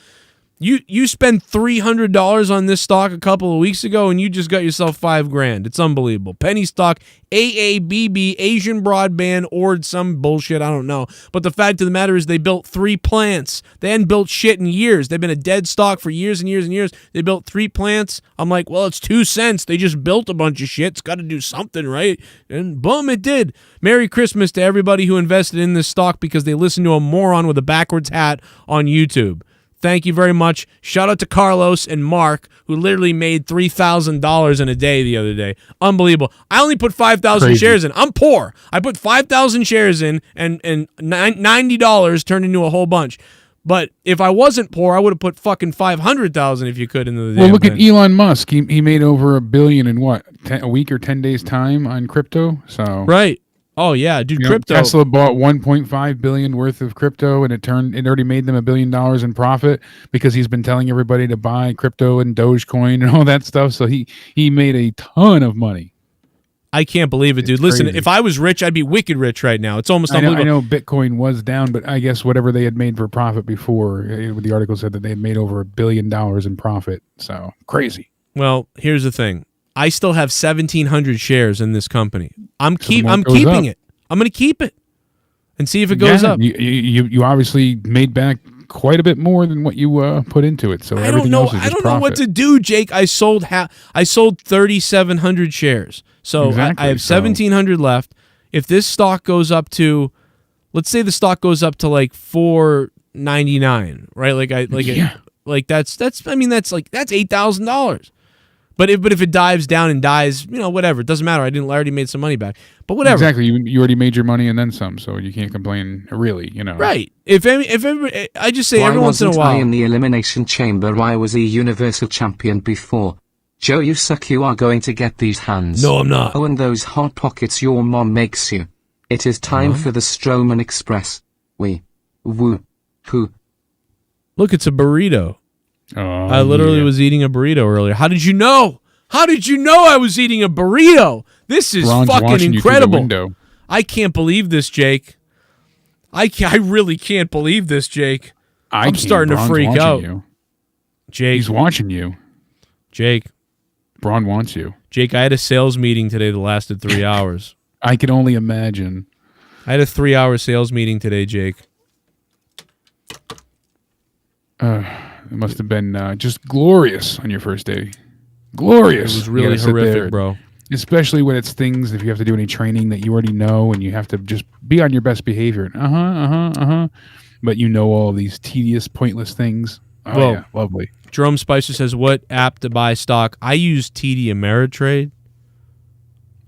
You spend $300 on this stock a couple of weeks ago, and you just got yourself $5,000. It's unbelievable. Penny stock, AABB, Asian Broadband, or some bullshit, I don't know. But the fact of the matter is they built 3 plants. They hadn't built shit in years. They've been a dead stock for years and years and years. They built 3 plants. I'm like, well, it's 2 cents. They just built a bunch of shit. It's got to do something, right? And boom, it did. Merry Christmas to everybody who invested in this stock because they listened to a moron with a backwards hat on YouTube. Thank you very much. Shout out to Carlos and Mark, who literally made $3,000 in a day the other day. Unbelievable. I only put 5,000 shares in. I'm poor. I put 5,000 shares in, and $90 turned into a whole bunch. But if I wasn't poor, I would have put fucking 500,000 if you could into the day. Well, look at Elon Musk. He made over $1 billion in what, a week or 10 days time on crypto. So right. Oh yeah, dude, crypto. Tesla bought $1.5 billion worth of crypto, and it already made them $1 billion in profit because he's been telling everybody to buy crypto and Dogecoin and all that stuff. So he made a ton of money. I can't believe it, dude. Listen, if I was rich, I'd be wicked rich right now. It's almost unbelievable. I know Bitcoin was down, but I guess whatever they had made for profit before, the article said that they had made over $1 billion in profit. So crazy. Well, here's the thing. I still have 1,700 shares in this company. I'm keeping it. I'm going to keep it and see if it goes up. You obviously made back quite a bit more than what you put into it. So I everything don't know. else is just I don't know what profit. to do, Jake. I sold 3,700 shares. So Exactly, I have so- 1,700 left. If this stock goes up to, let's say the stock goes up to like $4.99, right? That's $8,000. But if it dives down and dies, whatever, it doesn't matter. I already made some money back. But whatever. Exactly. You already made your money and then some, so you can't complain. Really, Right. If I just say Why every once in a wasn't I while. in the Elimination Chamber? I was a Universal Champion before. Joe, you suck. You are going to get these hands. No, I'm not. Oh, and those hot pockets your mom makes you. It is time for the Strowman Express. Woo. Poo. Look, it's a burrito. Oh, I literally was eating a burrito earlier. How did you know? How did you know I was eating a burrito? This is Ron's fucking watching you through the incredible. window. I can't believe this, Jake. I really can't believe this, Jake. I'm starting to freak out. You. Jake. He's watching you. Jake. Braun wants you. Jake, I had a sales meeting today that lasted 3 hours. I can only imagine. I had a 3-hour sales meeting today, Jake. It must have been just glorious on your first day. Glorious. It was You really gotta sit there, horrific, bro. Especially when it's things, if you have to do any training that you already know and you have to just be on your best behavior. But you know all these tedious, pointless things. Oh, Well, yeah. Lovely. Jerome Spicer says, what app to buy stock? I use TD Ameritrade.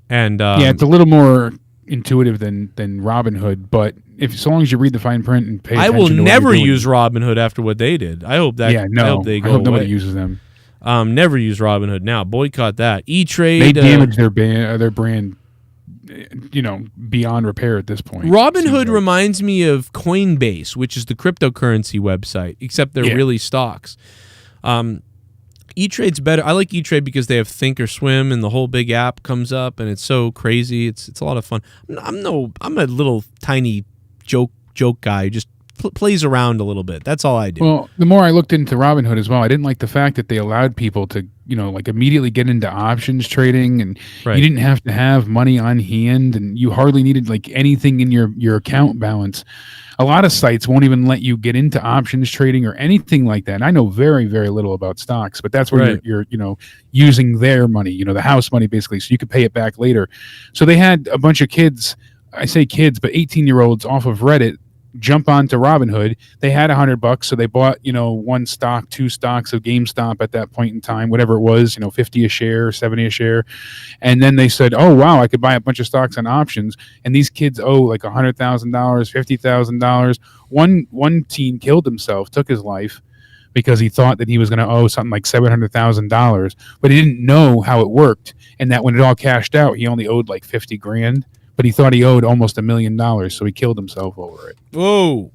And yeah, it's a little more intuitive than Robinhood, but so long as you read the fine print and pay I attention will to what never you're doing. use Robinhood after what they did. I hope that. Yeah, no. I hope they go I hope nobody away. uses them. Never use Robinhood now. Boycott that. E-Trade. They damage their brand, beyond repair at this point. Robinhood reminds me of Coinbase, which is the cryptocurrency website, except they're really stocks. E-Trade's better. I like E-Trade because they have Thinkorswim and the whole big app comes up and it's so crazy. It's a lot of fun. I'm a little tiny joke guy who just plays around a little bit. That's all I do. Well, the more I looked into Robinhood as well, I didn't like the fact that they allowed people to, immediately get into options trading, and Right. you didn't have to have money on hand, and you hardly needed anything in your account balance. A lot of sites won't even let you get into options trading or anything like that. And I know very, very little about stocks, but that's where Right. you're using their money, the house money basically, so you could pay it back later. So they had a bunch of kids, I say kids, but 18-year-olds off of Reddit jump onto Robinhood. They had $100, so they bought, one stock, 2 stocks of GameStop at that point in time, whatever it was, 50 a share, 70 a share. And then they said, oh, wow, I could buy a bunch of stocks on options. And these kids owe like $100,000, $50,000. One teen killed himself, took his life because he thought that he was going to owe something like $700,000, but he didn't know how it worked. And that when it all cashed out, he only owed like 50 grand. But he thought he owed almost $1 million, so he killed himself over it. Whoa.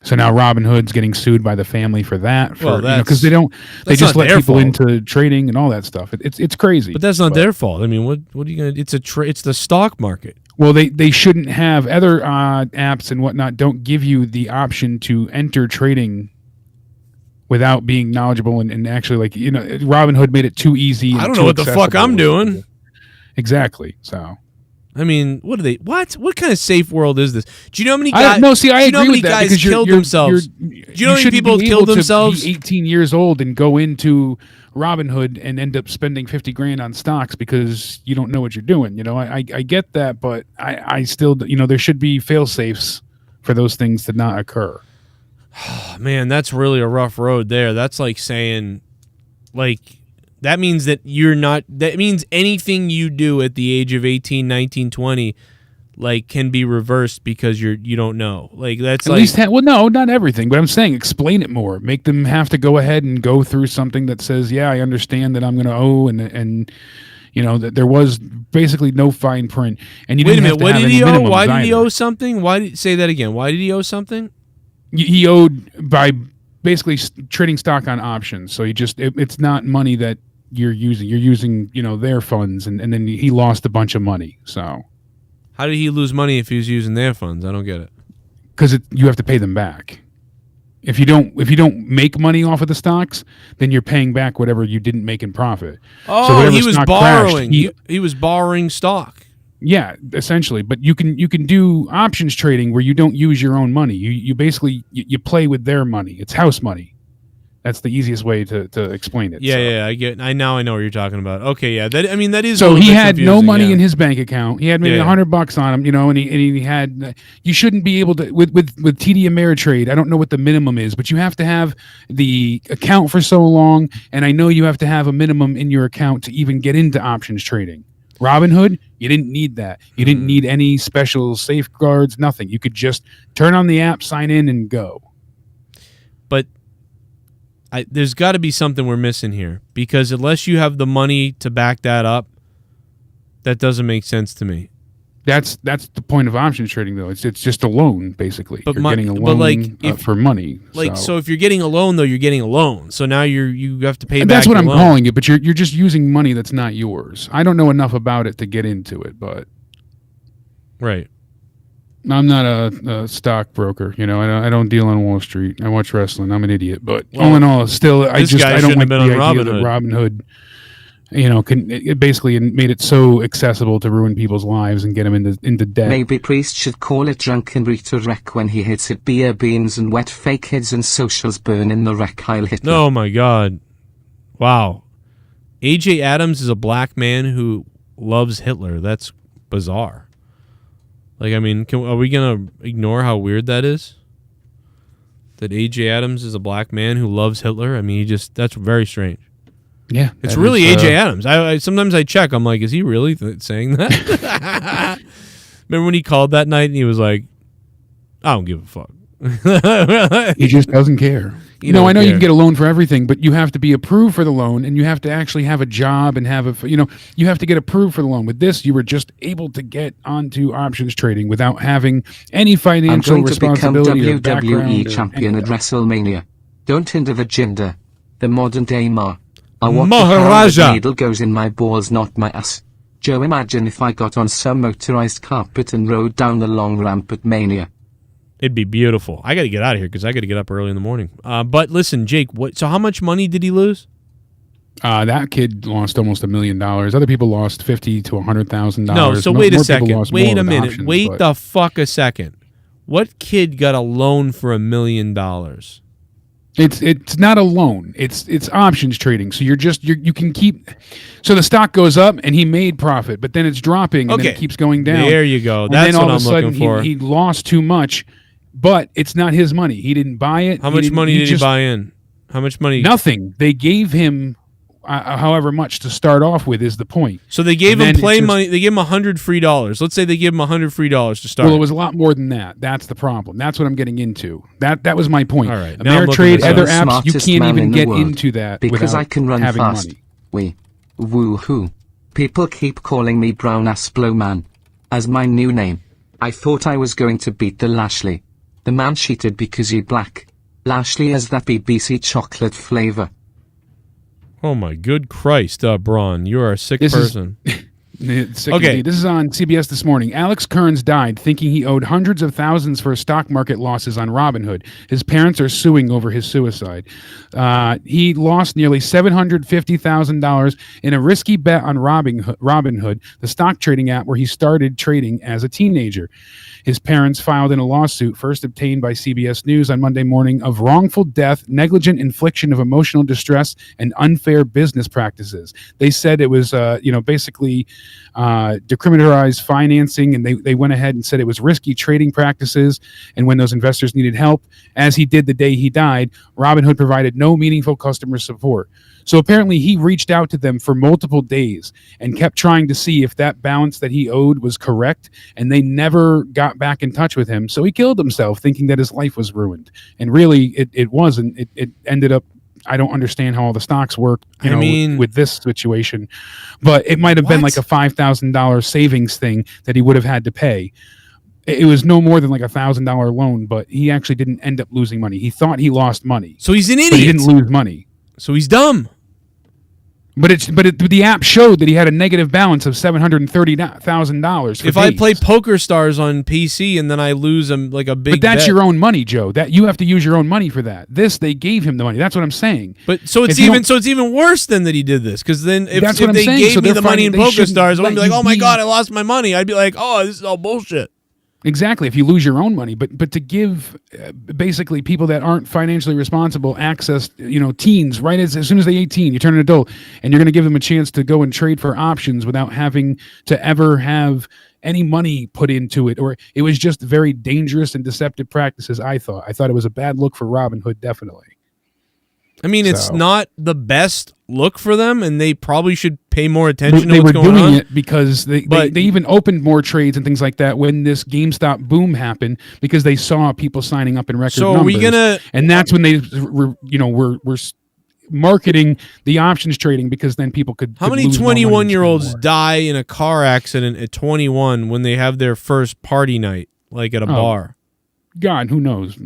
So now Robinhood's getting sued by the family for that. Because they that's just not let their people fault. into trading and all that stuff. It's crazy. But that's not their fault. I mean, what are you gonna? It's the stock market. Well, they shouldn't have other apps and whatnot. Don't give you the option to enter trading without being knowledgeable and actually Robinhood made it too easy. I and don't too know what the fuck accessible. I'm doing. Exactly. So. I mean, what kind of safe world is this? Do you know how many I guys? agree how many with that guys because killed themselves? Do you know how many people have killed themselves? Be 18 years old and go into Robinhood and end up spending 50 grand on stocks because you don't know what you're doing. I get that, but I still, there should be fail safes for those things to not occur. Man, that's really a rough road there. That's like saying, that means that that means anything you do at the age of 18, 19, 20, can be reversed because you don't know. That's at least, no, not everything, but I'm saying explain it more. Make them have to go ahead and go through something that says, yeah, I understand that I'm going to owe and that there was basically no fine print. And you wait a didn't minute, have to what have did any he owe? minimums Why did he either. owe something? Say that again? Why did he owe something? He owed by basically trading stock on options. So it's not money that you're using their funds, and then he lost a bunch of money. So How did he lose money if he was using their funds? I don't get it. Because you have to pay them back. If you don't make money off of the stocks, then you're paying back whatever you didn't make in profit. Oh, so he was stock borrowing. crashed, He was borrowing stock. Yeah, essentially. But you can do options trading where you don't use your own money. You basically you play with their money. It's house money. That's the easiest way to explain it. Yeah, I get. I know what you're talking about. Okay, yeah. That is. So he had no confusing, money in his bank account. He had maybe $100 on him, and he had. You shouldn't be able to with TD Ameritrade. I don't know what the minimum is, but you have to have the account for so long, and I know you have to have a minimum in your account to even get into options trading. Robinhood, you didn't need that. You didn't need any special safeguards. Nothing. You could just turn on the app, sign in, and go. But there's got to be something we're missing here, because unless you have the money to back that up, that doesn't make sense to me. That's the point of options trading, though. It's just a loan, basically. But you're getting a loan for money. So if you're getting a loan, though, you're getting a loan. So now you have to pay back. That's what I'm loan. calling it. But you're just using money that's not yours. I don't know enough about it to get into it, but right. I'm not a stockbroker. I don't deal on Wall Street. I watch wrestling. I'm an idiot. But all in all, still, I don't like the idea that Robinhood. It basically made it so accessible to ruin people's lives and get them into debt. Maybe Priest should call it drunken Rita wreck when he hits it. Beer beans and wet fake heads and socials burn in the wreck. Heil Hitler. Oh my God. Wow. AJ Adams is a black man who loves Hitler. That's bizarre. Are we going to ignore how weird that is? That AJ Adams is a black man who loves Hitler? That's very strange. Yeah, it's really AJ Adams. I sometimes I check. I'm like, is he really saying that? Remember when he called that night and he was like, I don't give a fuck. He just doesn't care. I know you can get a loan for everything, but you have to be approved for the loan, and you have to actually have a job and have you have to get approved for the loan. With this, you were just able to get onto options trading without having any financial responsibility. I'm going to become WWE champion at WrestleMania. Don't hinder the gender. The modern day Ma. I want Maharaja. the needle goes in my balls, not my ass. Joe, imagine if I got on some motorized carpet and rode down the long ramp at Mania. It'd be beautiful. I got to get out of here because I got to get up early in the morning. But listen, Jake, so how much money did he lose? That kid lost almost $1 million. Other people lost $50,000 to $100,000. No, so wait a second. Wait a minute. Wait the fuck a second. What kid got a loan for $1 million? It's not a loan. It's options trading. So you can keep. So the stock goes up and he made profit, but then it's dropping and then it keeps going down. There you go. That's what I'm looking for. He lost too much, but it's not his money. He didn't buy it. How much money did he buy in? How much money? Nothing. They gave him however much to start off with is the point. So they gave him money. They gave him $100 free. Let's say they gave him $100 free to start. Well, it was a lot more than that. That's the problem. That's what I'm getting into. That was my point. All right. Ameritrade, other apps, you can't even get into that because I can run fast. Money. Woohoo! People keep calling me Brown Ass Blowman as my new name. I thought I was going to beat the Lashley. The man cheated because he black. Lashley has that BBC chocolate flavor. Oh my good Christ, Braun, you are a sick person. Okay, this is on CBS this morning. Alex Kearns died thinking he owed hundreds of thousands for stock market losses on Robinhood. His parents are suing over his suicide. He lost nearly $750,000 in a risky bet on Robinhood, the stock trading app where he started trading as a teenager. His parents filed in a lawsuit first obtained by CBS News on Monday morning of wrongful death, negligent infliction of emotional distress, and unfair business practices. They said it was, basically decriminalized financing, and they went ahead and said it was risky trading practices. And when those investors needed help, as he did the day he died, Robinhood provided no meaningful customer support. So apparently he reached out to them for multiple days and kept trying to see if that balance that he owed was correct, and they never got back in touch with him. So he killed himself thinking that his life was ruined. And really, it wasn't. It ended up, I don't understand how all the stocks work, with this situation, but it might have been like a $5,000 savings thing that he would have had to pay. It was no more than like $1,000 loan, but he actually didn't end up losing money. He thought he lost money. So he's an idiot. But he didn't lose money. So he's dumb. But the app showed that he had a negative balance of $730,000. If I play Poker Stars on PC and then I lose a big but that's bet. your own money, Joe. That you have to use your own money for that. They gave him the money. That's what I'm saying. But so it's even worse than that he did this, because then if they gave me the money in Poker Stars, I wouldn't be like, oh my god, I lost my money. I'd be like, oh, this is all bullshit. Exactly, if you lose your own money, but to give basically people that aren't financially responsible access, teens, right as soon as they're 18, you turn an adult, and you're going to give them a chance to go and trade for options without having to ever have any money put into it, or it was just very dangerous and deceptive practices. I thought it was a bad look for Robinhood, definitely. I mean, it's not the best look for them, and they probably should pay more attention to what's going on. They were doing it because they even opened more trades and things like that when this GameStop boom happened, because they saw people signing up in record numbers. So are we gonna? And that's when they were marketing the options trading, because then people could. How many 21-year-olds die in a car accident at 21 when they have their first party night, like at a bar? God, who knows?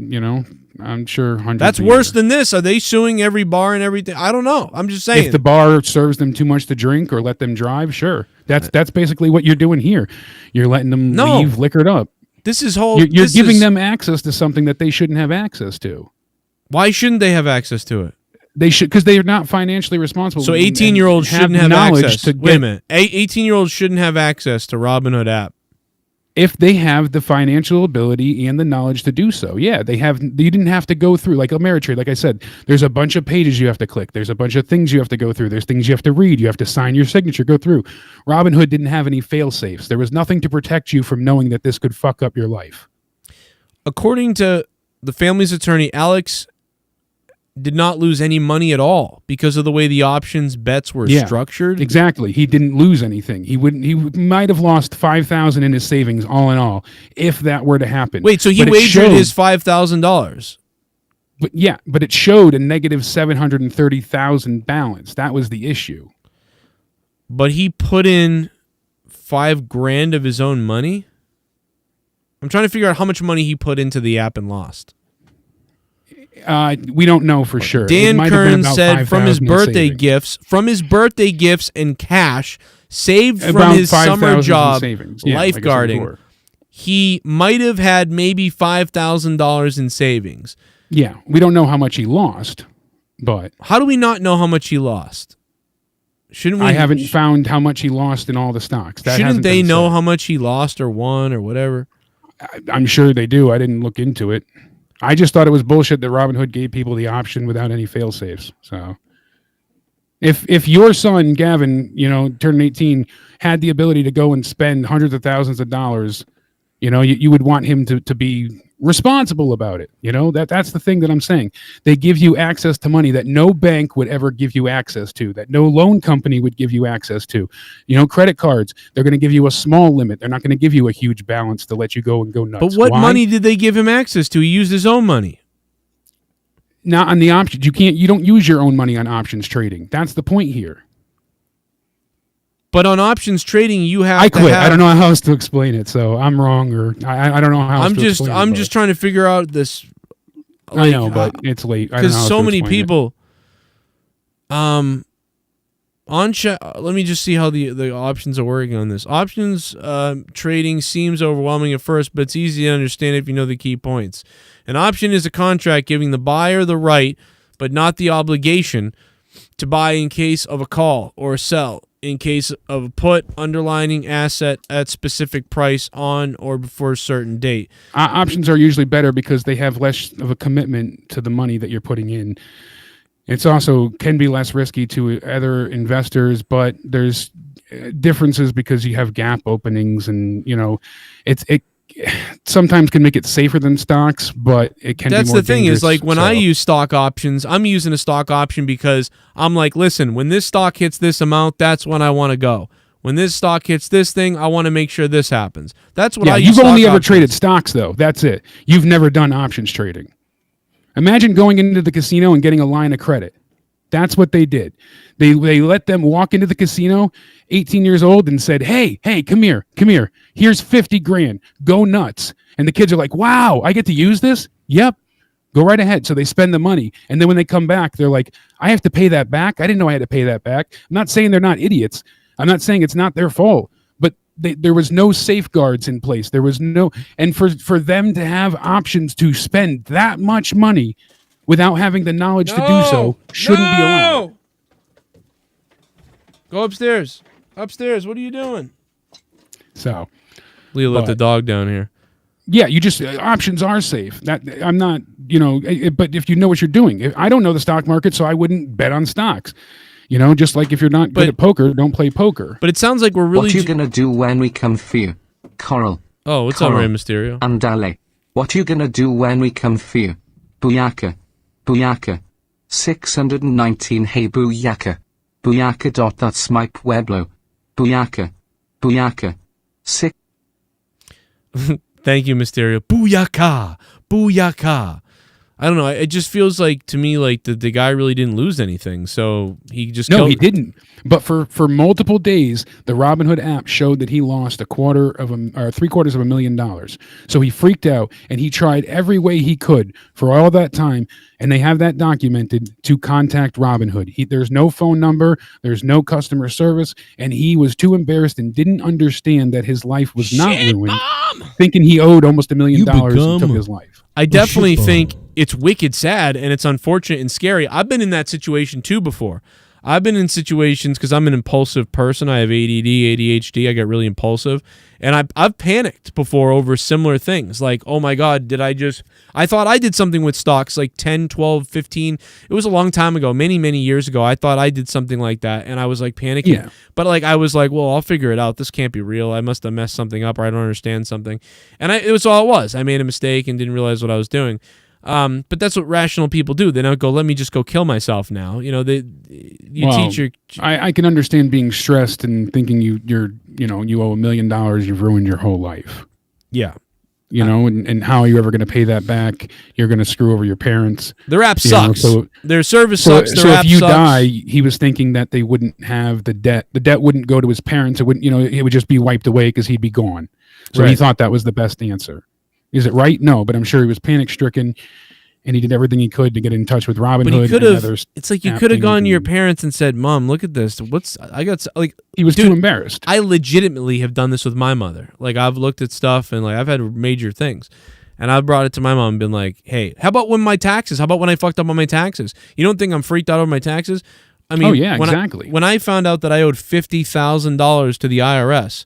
I'm sure hundreds. That's worse than this. Are they suing every bar and everything? I don't know. I'm just saying. If the bar serves them too much to drink or let them drive, sure. That's basically what you're doing here. You're letting them leave liquored up. This is whole. You're giving them access to something that they shouldn't have access to. Why shouldn't they have access to it? They should, because they are not financially responsible. So 18-year-olds shouldn't have access. Wait a minute. 18-year-olds shouldn't have access to Robinhood app. If they have the financial ability and the knowledge to do so. Yeah, they have. You didn't have to go through, like Ameritrade, like I said, there's a bunch of pages you have to click. There's a bunch of things you have to go through. There's things you have to read. You have to sign your signature, go through. Robinhood didn't have any fail-safes. There was nothing to protect you from knowing that this could fuck up your life. According to the family's attorney, Alex did not lose any money at all because of the way the options bets were structured. Exactly. He didn't lose anything. He might have lost $5,000 in his savings, all in all, if that were to happen. Wait, so he wagered his $5,000? But it showed a negative $730,000 balance. That was the issue. But he put in $5,000 of his own money? I'm trying to figure out how much money he put into the app and lost. We don't know for sure. Dan Kern said from his birthday gifts and cash saved from his summer job lifeguarding, he might have had maybe $5,000 in savings. Yeah, we don't know how much he lost, but how do we not know how much he lost? Shouldn't we? I haven't found how much he lost in all the stocks. Shouldn't they know how much he lost or won or whatever? I'm sure they do. I didn't look into it. I just thought it was bullshit that Robinhood gave people the option without any fail-safes. So if your son, Gavin, turning 18, had the ability to go and spend hundreds of thousands of dollars, you would want him to be responsible about it. That's the thing that I'm saying. They give you access to money that no bank would ever give you access to, that no loan company would give you access to. Credit cards, they're going to give you a small limit. They're not going to give you a huge balance to let you go and go nuts. But what money did they give him access to? He used his own money. Not on the options. You don't use your own money on options trading. That's the point here. But on options trading, you have I quit. I don't know how else to explain it, so I'm wrong, or I don't know how else to explain it. I'm just trying to figure out this. I know, but it's late. Because so many people. Let me just see how the options are working on this. Options trading seems overwhelming at first, but it's easy to understand if you know the key points. An option is a contract giving the buyer the right, but not the obligation, to buy in case of a call or a sell, in case of a put, underlining asset at specific price on or before a certain date. Options are usually better because they have less of a commitment to the money that you're putting in. It's also can be less risky to other investors, but there's differences because you have gap openings, and it sometimes can make it safer than stocks, but it can be more dangerous. That's the thing is, like, when I use stock options, I'm using a stock option because I'm like, listen, when this stock hits this amount, that's when I want to go. When this stock hits this thing, I want to make sure this happens. That's what I use. You've only ever traded stocks, though. That's it. You've never done options trading. Imagine going into the casino and getting a line of credit. That's what they did. They let them walk into the casino, 18 years old, and said, hey, come here. Here's $50,000. Go nuts. And the kids are like, wow, I get to use this? Yep. Go right ahead. So they spend the money. And then when they come back, they're like, I have to pay that back. I didn't know I had to pay that back. I'm not saying they're not idiots. I'm not saying it's not their fault. But there was no safeguards in place. There was no, and for them to have options to spend that much money without having the knowledge to do so shouldn't be allowed. Go upstairs. Upstairs. What are you doing? So, Leah let the dog down here. Yeah, you just options are safe. That I'm not, but if you know what you're doing, I don't know the stock market, so I wouldn't bet on stocks. Just like if you're not good at poker, don't play poker. But it sounds like we're really. What you gonna do when we come for you, Coral? Oh, what's up, Rey Mysterio? Andale. What you gonna do when we come for you? Booyaka. Booyaka. 619 hey booyaka. Booyaka. That's my Pueblo. Booyaka. Booyaka. Six. Thank you, Mysterio. Booyaka! Booyaka! I don't know. It just feels like to me like the guy really didn't lose anything. So he just he didn't. But for multiple days, the Robinhood app showed that he lost $750,000. So he freaked out and he tried every way he could for all that time. And they have that documented to contact Robinhood. There's no phone number. There's no customer service. And he was too embarrassed and didn't understand that his life was not ruined, thinking he owed almost $1 million and took his life. I definitely think it's wicked sad and it's unfortunate and scary. I've been in that situation too before. I've been in situations because I'm an impulsive person. I have ADD, ADHD. I get really impulsive. And I've panicked before over similar things. Like, oh my God, I thought I did something with stocks like 10, 12, 15. It was a long time ago, many, many years ago. I thought I did something like that. And I was like panicking. Yeah. But like, I was like, well, I'll figure it out. This can't be real. I must have messed something up or I don't understand something. And it was all it was. I made a mistake and didn't realize what I was doing. But that's what rational people do. They don't go, let me just go kill myself now. Teach your... I can understand being stressed and thinking you owe $1 million, you've ruined your whole life. Yeah. And how are you ever going to pay that back? You're going to screw over your parents. Their app sucks. Their service sucks. So if you die, he was thinking that they wouldn't have the debt. The debt wouldn't go to his parents. It wouldn't, it would just be wiped away because he'd be gone. So he thought that was the best answer. Is it right? No, but I'm sure he was panic stricken, and he did everything he could to get in touch with Robinhood. But he could have. It's like you could have gone to your parents and said, "Mom, look at this. He was too embarrassed. I legitimately have done this with my mother. Like I've looked at stuff and like I've had major things, and I brought it to my mom and been like, "Hey, how about when my taxes? How about when I fucked up on my taxes? You don't think I'm freaked out over my taxes? I mean, exactly. When I found out that I owed $50,000 to the IRS."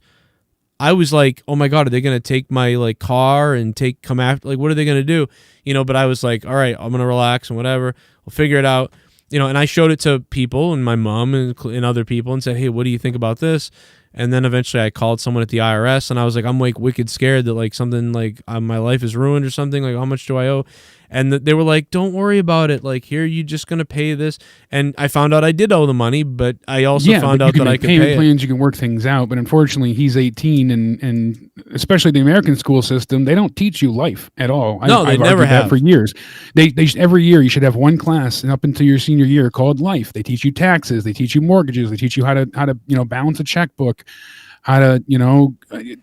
I was like, oh my God, are they going to take my car and come after, what are they going to do? But I was like, all right, I'm going to relax and whatever. We'll figure it out. And I showed it to people and my mom and other people and said, hey, what do you think about this? And then eventually I called someone at the IRS and I was like, I'm wicked scared that something my life is ruined or something. How much do I owe? And they were like, don't worry about it. Here, you're just going to pay this. And I found out I did owe the money, but I also found out that I could pay payment plans, you can work things out. But unfortunately, he's 18 and especially the American school system, they don't teach you life at all. No, they never have. That for years. They every year you should have one class up until your senior year called life. They teach you taxes. They teach you mortgages. They teach you how to balance a checkbook. How to,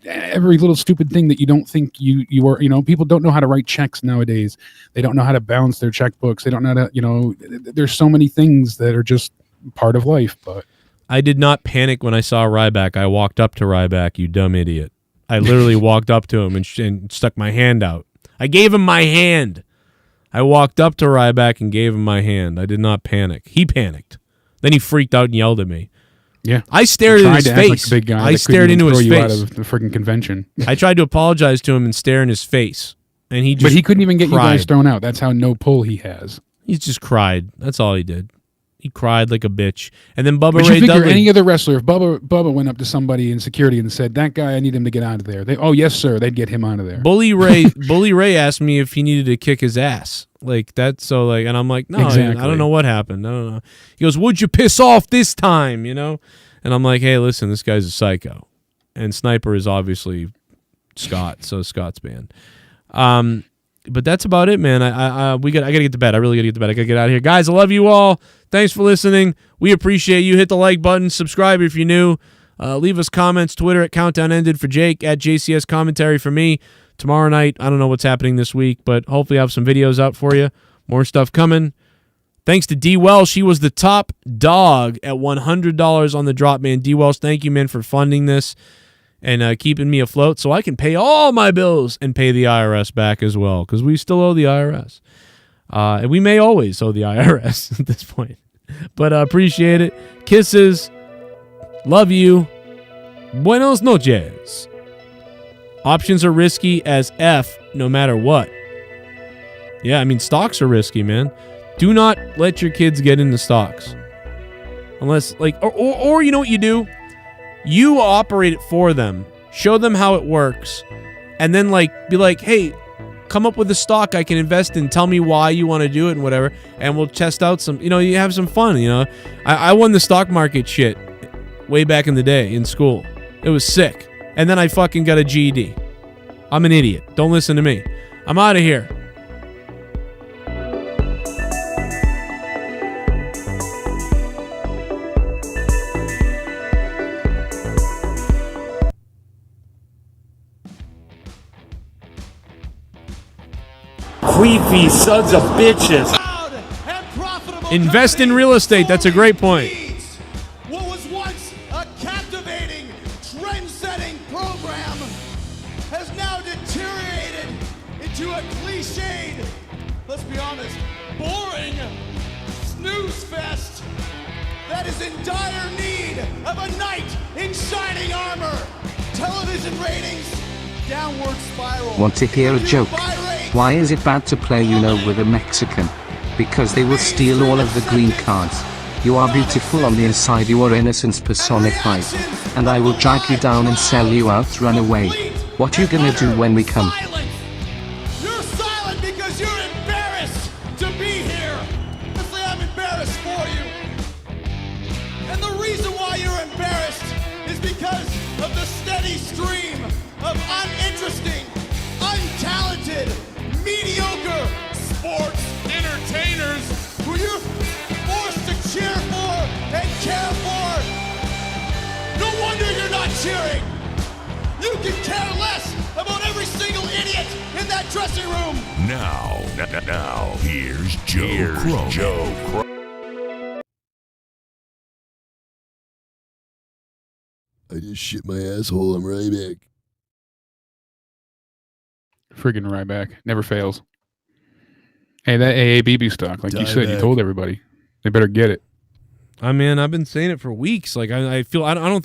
every little stupid thing that you don't think you are, people don't know how to write checks nowadays. They don't know how to balance their checkbooks. They don't know how to, there's so many things that are just part of life. But I did not panic when I saw Ryback. I walked up to Ryback, you dumb idiot. I literally walked up to him and stuck my hand out. I gave him my hand. I walked up to Ryback and gave him my hand. I did not panic. He panicked. Then he freaked out and yelled at me. Yeah, I stared in his face. Like the big guy I stared into his face. Out of the freaking convention. I tried to apologize to him and stare in his face, and he just. But he couldn't even get cried. You guys thrown out. That's how no pull he has. He just cried. That's all he did. He cried like a bitch. And then Bubba but Ray you figure Dudley. Any other wrestler, if Bubba went up to somebody in security and said, "That guy, I need him to get out of there." Oh yes, sir. They'd get him out of there. Bully Ray asked me if he needed to kick his ass. And I'm like, no, exactly. I don't know what happened. I don't know. He goes, "Would you piss off this time?" And I'm like, hey, listen, this guy's a psycho. And Sniper is obviously Scott, so Scott's banned. But that's about it, man. I gotta get to bed. I really gotta get to bed. I gotta get out of here. Guys, I love you all. Thanks for listening. We appreciate you. Hit the like button. Subscribe if you're new. Leave us comments. Twitter at Countdown Ended for Jake. At JCS Commentary for me. tomorrow night. I don't know what's happening this week, but hopefully I have some videos out for you. More stuff coming. Thanks to D. Wells. She was the top dog at $100 on the drop, man. D. Wells, thank you, man, for funding this and keeping me afloat so I can pay all my bills and pay the IRS back as well, because we still owe the IRS. And we may always owe the IRS at this point. But I appreciate it. Kisses. Love you. Buenos noches. Options are risky as F no matter what. Yeah, I mean, stocks are risky, man. Do not let your kids get into stocks. Unless, like, or you know what you do? You operate it for them. Show them how it works. And then, like, be like, hey, come up with a stock I can invest in. Tell me why you want to do it and whatever. And we'll test out some, you have some fun, I won the stock market shit way back in the day in school. It was sick. And then I fucking got a GED. I'm an idiot. Don't listen to me. I'm out of here. Queefy sons of bitches. Invest in real estate. That's a great point. What was once a captivating, trend-setting program has now deteriorated into a cliched, let's be honest, boring snooze fest that is in dire need of a knight in shining armor. Television ratings, downward spiral. Want to hear a joke? Why is it bad to play with a Mexican? Because they will steal all of the green cards. You are beautiful on the inside, you are innocence personified. And I will drag you down and sell you out, run away. What you gonna do when we come? You're silent because you're embarrassed to be here. Honestly, I'm embarrassed for you. And the reason why you're embarrassed is because of the steady stream of uninteresting, untalented, mediocre sports entertainers who you're forced to cheer for and care for. No wonder you're not cheering. You can care less about every single idiot in that dressing room. Now, here's Joe Cronin. I just shit my asshole. I'm right back. Friggin' Ryback. Never fails. Hey, that AABB stock, like you said, you told everybody. They better get it. I mean, I've been saying it for weeks. Like, I feel, I don't think